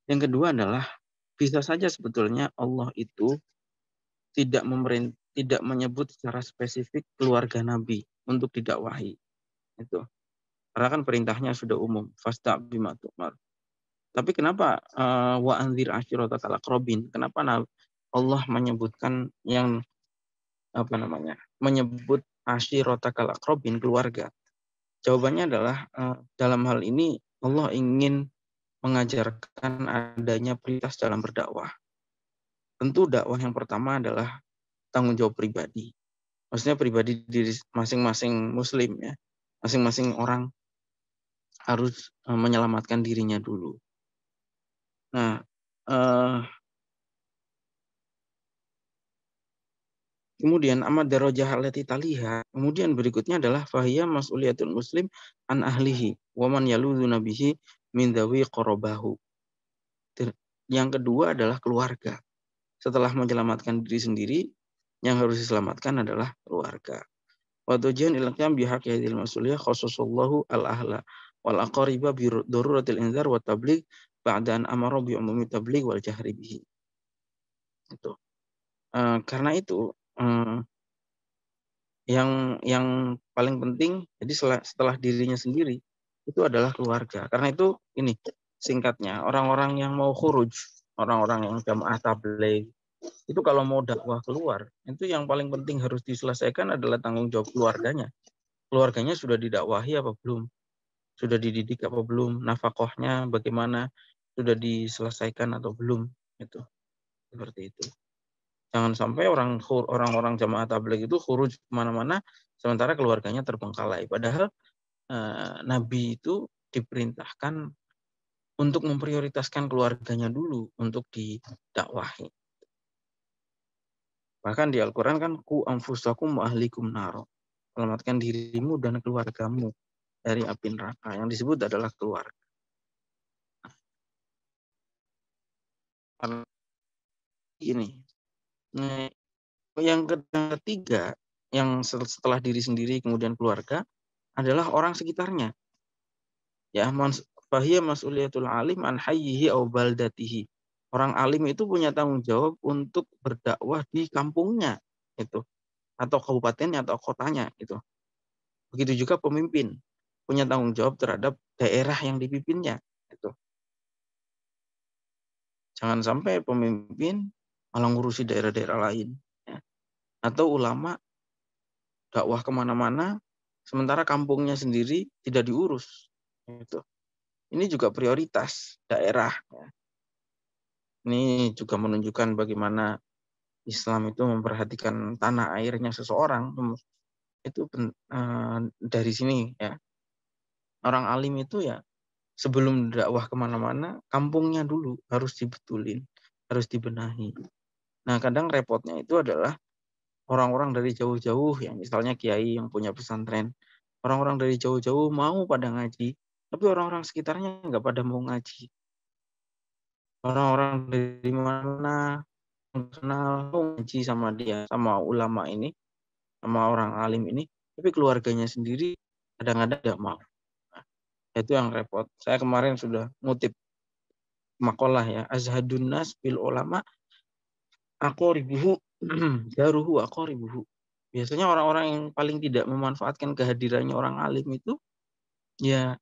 yang kedua adalah bisa saja sebetulnya Allah itu tidak menyebut secara spesifik keluarga Nabi untuk didakwahi. Itu. Karena kan perintahnya sudah umum, fasta' bima tu'mar. Tapi kenapa wa anzir ashiratakal aqrabin? Kenapa Allah menyebutkan menyebut ashiratakal aqrabin, keluarga? Jawabannya adalah dalam hal ini Allah ingin mengajarkan adanya prioritas dalam berdakwah. Tentu dakwah yang pertama adalah tanggung jawab pribadi. Maksudnya pribadi diri masing-masing muslim ya. Masing-masing orang harus menyelamatkan dirinya dulu. Nah, Kemudian amat darajah allati taliha. Kemudian berikutnya adalah fahiyya mas'uliyatul muslim an ahlihi wa man yaludzu nabihi min dawi qarabahu. Yang kedua adalah keluarga. Setelah menyelamatkan diri sendiri, yang harus diselamatkan adalah keluarga. Wa tujian ilqam bihaqi hadhil mas'uliyah khassasallahu al-ahla wal aqariba bi daruratil inzar wa tabligh ba'da an amara bi umumi tabligh wal jahri bihi. Itu. Karena itu yang paling penting jadi setelah dirinya sendiri itu adalah keluarga. Karena itu ini singkatnya, orang-orang yang mau khuruj, orang-orang yang jamaah tabligh itu kalau mau dakwah keluar, itu yang paling penting harus diselesaikan adalah tanggung jawab keluarganya. Keluarganya sudah didakwahi apa belum? Sudah dididik apa belum? Nafkahnya bagaimana? Sudah diselesaikan atau belum? Itu seperti itu. Jangan sampai orang-orang jamaah tabligh itu khuruj kemana-mana, sementara keluarganya terbengkalai. Padahal Nabi itu diperintahkan untuk memprioritaskan keluarganya dulu untuk didakwahi. Bahkan di Al-Quran kan ku anfusakum wa ahlikum naro. Selamatkan dirimu dan keluargamu dari api neraka. Yang disebut adalah keluarga. Ini. Yang ketiga, yang setelah diri sendiri kemudian keluarga, adalah orang sekitarnya. Ya, fahiyya mas'uliyatul alim an hayyihi aw baldatihi. Orang alim itu punya tanggung jawab untuk berdakwah di kampungnya itu, atau kabupatennya atau kotanya itu. Begitu juga pemimpin punya tanggung jawab terhadap daerah yang dipimpinnya itu. Jangan sampai pemimpin malah ngurusi daerah-daerah lain, ya. Atau ulama dakwah kemana-mana sementara kampungnya sendiri tidak diurus itu. Ini juga prioritas daerah, ya. Ini juga menunjukkan bagaimana Islam itu memperhatikan tanah airnya seseorang. Itu dari sini, ya. Orang alim itu ya sebelum dakwah kemana-mana, kampungnya dulu harus dibetulin, harus dibenahi. Nah, kadang repotnya itu adalah orang-orang dari jauh-jauh, yang misalnya kiai yang punya pesantren, orang-orang dari jauh-jauh mau pada ngaji, tapi orang-orang sekitarnya nggak pada mau ngaji. Orang-orang dari mana kenal ngaji sama dia, sama ulama ini, sama orang alim ini, tapi keluarganya sendiri kadang-kadang tidak mau. Nah, itu yang repot. Saya kemarin sudah ngutip makalah ya, azhadun nas bil ulama aqoribuhu daruhu aqoribuhu. Biasanya orang-orang yang paling tidak memanfaatkan kehadirannya orang alim itu ya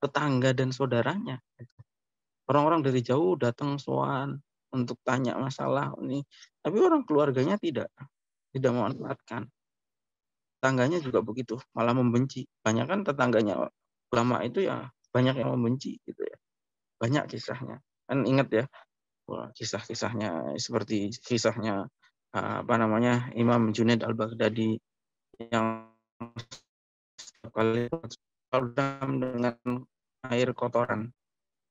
tetangga dan saudaranya. Orang-orang dari jauh datang sowan untuk tanya masalah ini, tapi orang keluarganya tidak memanfaatkan. Tetangganya juga begitu, malah membenci. Banyak kan tetangganya ulama itu ya banyak yang membenci gitu ya. Banyak kisahnya. Kan ingat ya, kisah-kisahnya seperti kisahnya Imam Junaid al-Baghdadi yang kali dengan air kotoran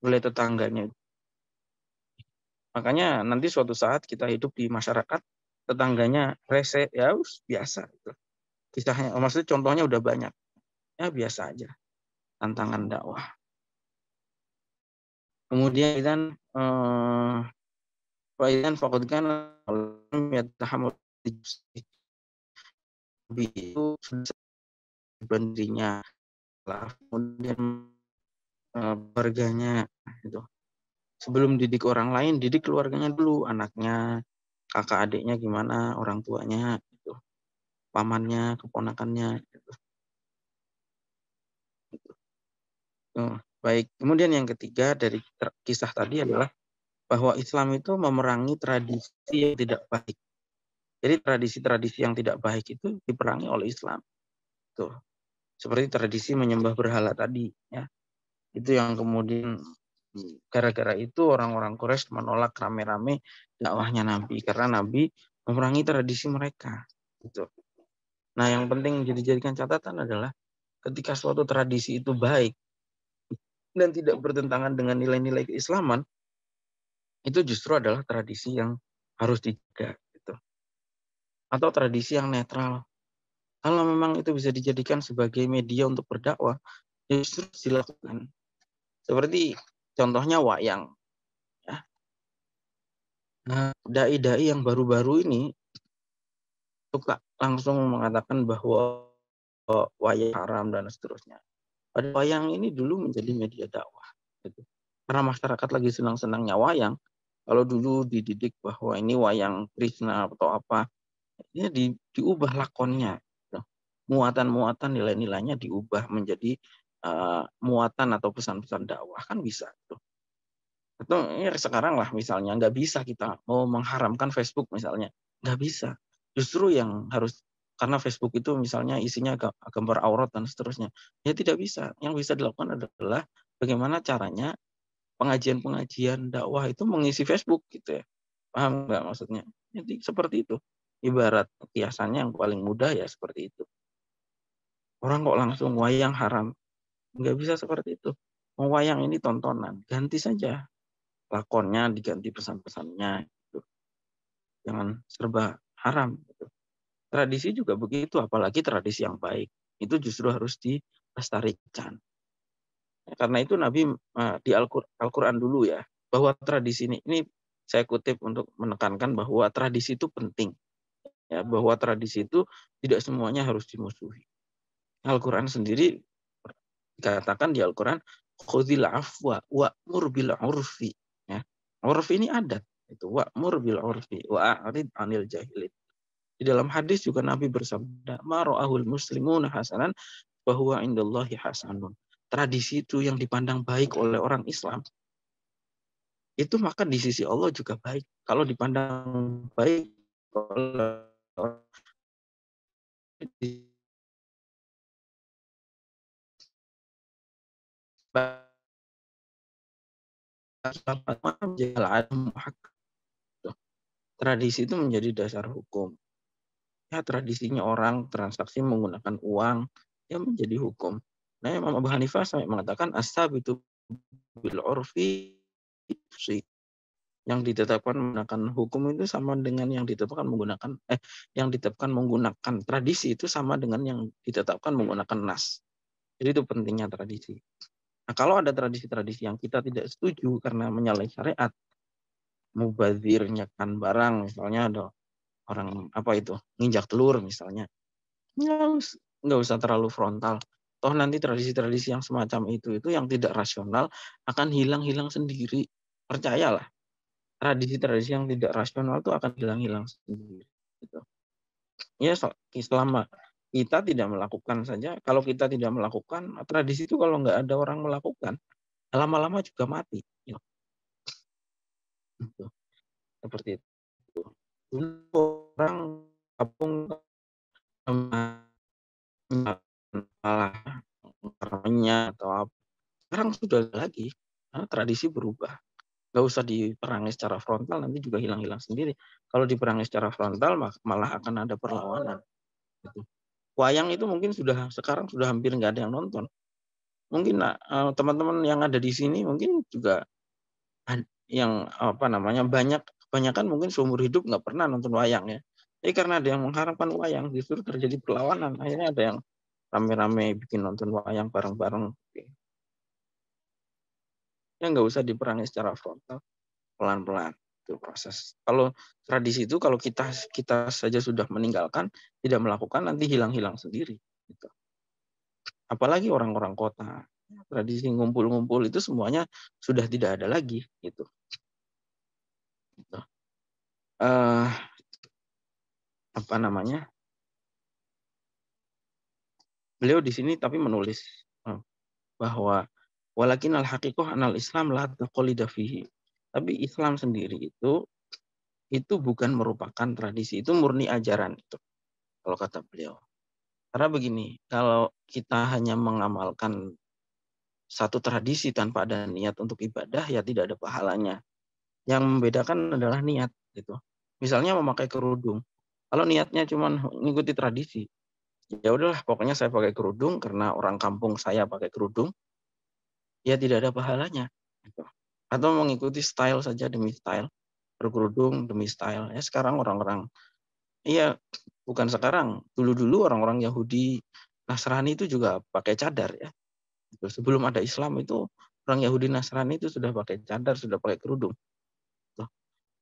oleh tetangganya. Makanya nanti suatu saat kita hidup di masyarakat, tetangganya rese, ya biasa. Kisahnya, maksudnya contohnya udah banyak. Ya biasa aja, tantangan dakwah. Kemudian Faidan faqad kana yatahammul itu bandingnya lah, kemudian keluarganya itu. Sebelum didik orang lain, didik keluarganya dulu, anaknya, kakak adiknya gimana, orang tuanya, gitu. Pamannya, keponakannya. Gitu. Baik, kemudian yang ketiga dari kisah tadi adalah bahwa Islam itu memerangi tradisi yang tidak baik. Jadi tradisi-tradisi yang tidak baik itu diperangi oleh Islam. Tuh. Seperti tradisi menyembah berhala tadi, ya. Itu yang kemudian gara-gara itu orang-orang Quraisy menolak rame-rame dakwahnya Nabi karena Nabi memerangi tradisi mereka. Gitu. Nah, yang penting dijadikan catatan adalah ketika suatu tradisi itu baik dan tidak bertentangan dengan nilai-nilai keislaman, itu justru adalah tradisi yang harus dijaga. Gitu. atau tradisi yang netral. Kalau memang itu bisa dijadikan sebagai media untuk berdakwah, justru dilakukan. Seperti contohnya wayang. Ya. Nah, dai-dai yang baru-baru ini suka langsung mengatakan bahwa wayang haram dan seterusnya. Padahal wayang ini dulu menjadi media dakwah. Gitu. Karena masyarakat lagi senang-senangnya wayang, kalau dulu dididik bahwa ini wayang Krishna atau apa, ini diubah lakonnya. Gitu. Muatan-muatan nilai-nilainya diubah menjadi muatan atau pesan-pesan dakwah, kan bisa. Gitu. Atau ya sekarang lah misalnya, nggak bisa kita mau mengharamkan Facebook misalnya. Nggak bisa. Justru yang harus, karena Facebook itu misalnya isinya gambar aurat dan seterusnya. Ya tidak bisa. Yang bisa dilakukan adalah bagaimana caranya pengajian-pengajian dakwah itu mengisi Facebook gitu ya. Paham nggak maksudnya? Jadi seperti itu. Ibarat kiasannya yang paling mudah ya seperti itu. Orang kok langsung wayang haram. Nggak bisa seperti itu. Mau wayang ini tontonan. Ganti saja lakonnya, diganti pesan-pesannya. Gitu. Jangan serba haram. Gitu. Tradisi juga begitu, apalagi tradisi yang baik. Itu justru harus dilestarikan. Karena itu Nabi di Al-Quran dulu ya, bahwa tradisi ini saya kutip untuk menekankan bahwa tradisi itu penting. Ya, bahwa tradisi itu tidak semuanya harus dimusuhi. Al-Quran sendiri dikatakan di Al-Quran, khudhil afwa wa'mur bil urfi. Ya. Urf ini adat. Itu wa'mur bil urfi wa'arid anil jahilin. Di dalam hadis juga Nabi bersabda, ma ra'ahul muslimuna hasanan bahwa indallahi hasanun. Tradisi itu yang dipandang baik oleh orang Islam, itu maka di sisi Allah juga baik. Kalau dipandang baik oleh orang tradisi itu menjadi dasar hukum. Ya, tradisinya orang transaksi menggunakan uang, ya menjadi hukum. Nah, Imam Abu Hanifah sampai mengatakan as-sabitu bil urfi yang ditetapkan menggunakan hukum itu sama dengan yang ditetapkan menggunakan tradisi itu sama dengan yang ditetapkan menggunakan nas. Jadi itu pentingnya tradisi. Nah, kalau ada tradisi-tradisi yang kita tidak setuju karena menyalahi syariat, mubazirnya kan barang, misalnya ada orang apa itu nginjak telur misalnya, nggak usah terlalu frontal. Toh nanti tradisi-tradisi yang semacam itu yang tidak rasional akan hilang-hilang sendiri. Percayalah, tradisi-tradisi yang tidak rasional itu akan hilang-hilang sendiri. Gitu. Ya, selama kita tidak melakukan saja, kalau kita tidak melakukan, tradisi itu kalau nggak ada orang melakukan, lama-lama juga mati. Gitu. Seperti itu. Dulu orang kampung malah karenanya atau apa. Sekarang sudah lagi, tradisi berubah. Nggak usah diperangi secara frontal, nanti juga hilang-hilang sendiri. Kalau diperangi secara frontal, malah akan ada perlawanan. Gitu. Wayang itu mungkin sekarang sudah hampir nggak ada yang nonton. Mungkin teman-teman yang ada di sini mungkin juga yang kebanyakan mungkin seumur hidup nggak pernah nonton wayang ya. Jadi karena ada yang mengharapkan wayang, justru terjadi perlawanan. Akhirnya ada yang rame-rame bikin nonton wayang bareng-bareng. Ya nggak usah diperangi secara frontal, pelan-pelan itu proses. Kalau tradisi itu kalau kita saja sudah meninggalkan, tidak melakukan, nanti hilang-hilang sendiri. Gitu. Apalagi orang-orang kota, tradisi ngumpul-ngumpul itu semuanya sudah tidak ada lagi. Gitu. Gitu. Apa namanya? Beliau di sini tapi menulis bahwa walakin al-haqiqah anal Islam la taqallida fihi. Tapi Islam sendiri itu bukan merupakan tradisi, itu murni ajaran itu. Kalau kata beliau. Karena begini, kalau kita hanya mengamalkan satu tradisi tanpa ada niat untuk ibadah, ya tidak ada pahalanya. Yang membedakan adalah niat gitu. Misalnya memakai kerudung. Kalau niatnya cuma mengikuti tradisi, ya udahlah pokoknya saya pakai kerudung karena orang kampung saya pakai kerudung, ya tidak ada pahalanya. Gitu. Atau mengikuti style saja demi style, berkerudung demi style. Ya sekarang orang-orang Iya, bukan sekarang. Dulu-dulu orang-orang Yahudi Nasrani itu juga pakai cadar ya. Sebelum ada Islam itu orang Yahudi Nasrani itu sudah pakai cadar, sudah pakai kerudung. Tuh.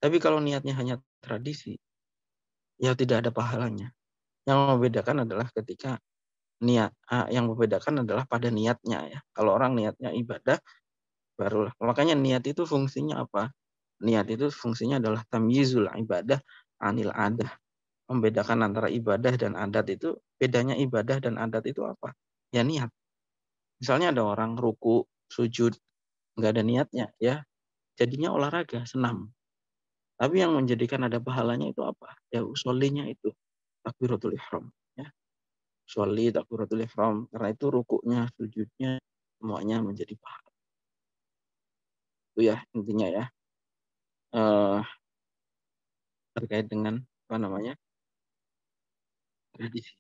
Tapi kalau niatnya hanya tradisi, ya tidak ada pahalanya. Yang membedakan adalah ketika yang membedakan adalah pada niatnya ya. Kalau orang niatnya ibadah, barulah. Makanya niat itu fungsinya apa? Niat itu fungsinya adalah tamyizul ibadah anil adah. Membedakan antara ibadah dan adat itu, bedanya ibadah dan adat itu apa? Ya niat. Misalnya ada orang ruku, sujud, nggak ada niatnya, ya jadinya olahraga, senam. Tapi yang menjadikan ada pahalanya itu apa? Ya usollinya itu takbiratul ihram. Ya. Usolli takbiratul ihram. Karena itu rukuknya, sujudnya, semuanya menjadi pahala. Itu ya intinya ya. Terkait dengan apa namanya tradisi.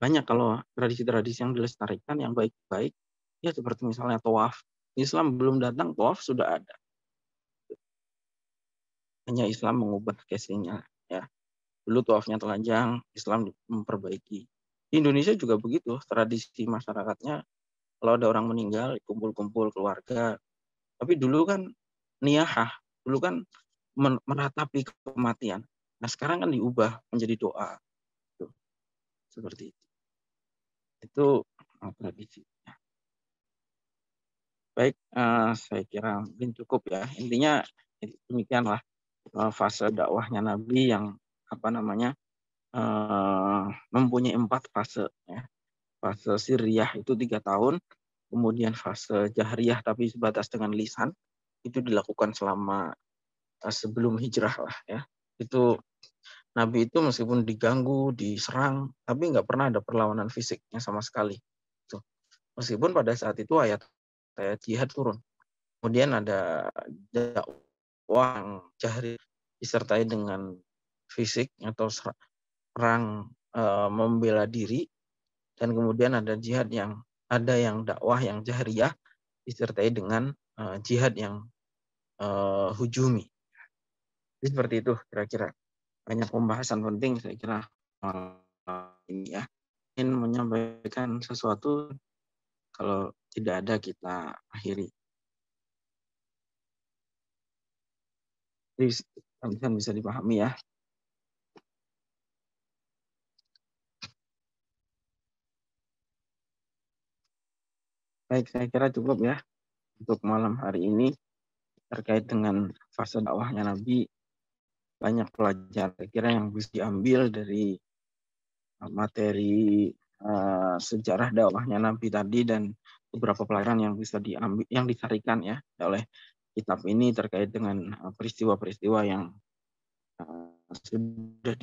Banyak kalau tradisi-tradisi yang dilestarikan yang baik-baik, ya seperti misalnya tawaf. Islam belum datang, tawaf sudah ada. Hanya Islam mengubah casingnya. Ya. Dulu tawafnya telanjang, Islam memperbaiki. Di Indonesia juga begitu, tradisi masyarakatnya kalau ada orang meninggal, kumpul-kumpul keluarga. Tapi dulu kan niyahah, dulu kan meratapi kematian. Nah sekarang kan diubah menjadi doa. Tuh, seperti itu. Itu tradisi. Baik, saya kira mungkin cukup ya. Intinya demikianlah fase dakwahnya Nabi yang apa namanya mempunyai 4 fase. Ya. Fase sirriyah itu 3 tahun, kemudian fase jahriyah tapi sebatas dengan lisan itu dilakukan selama sebelum hijrah lah ya. Itu Nabi itu meskipun diganggu, diserang, tapi nggak pernah ada perlawanan fisiknya sama sekali. Tuh. Meskipun pada saat itu ayat jihad turun. Kemudian ada dakwah yang jahri disertai dengan fisik atau perang membela diri, dan kemudian ada jihad yang dakwah yang jahriyah disertai dengan jihad yang hujumi. Jadi seperti itu kira-kira. Banyak pembahasan penting saya kira ini ya. Ingin menyampaikan sesuatu, kalau tidak ada kita akhiri. Jadi bisa dipahami ya. Baik, saya kira cukup ya untuk malam hari ini terkait dengan fase dakwahnya Nabi. Banyak pelajaran saya kira yang bisa diambil dari materi sejarah dakwahnya Nabi tadi, dan beberapa pelajaran yang bisa diambil, yang disarikan ya oleh kitab ini terkait dengan peristiwa-peristiwa yang sudah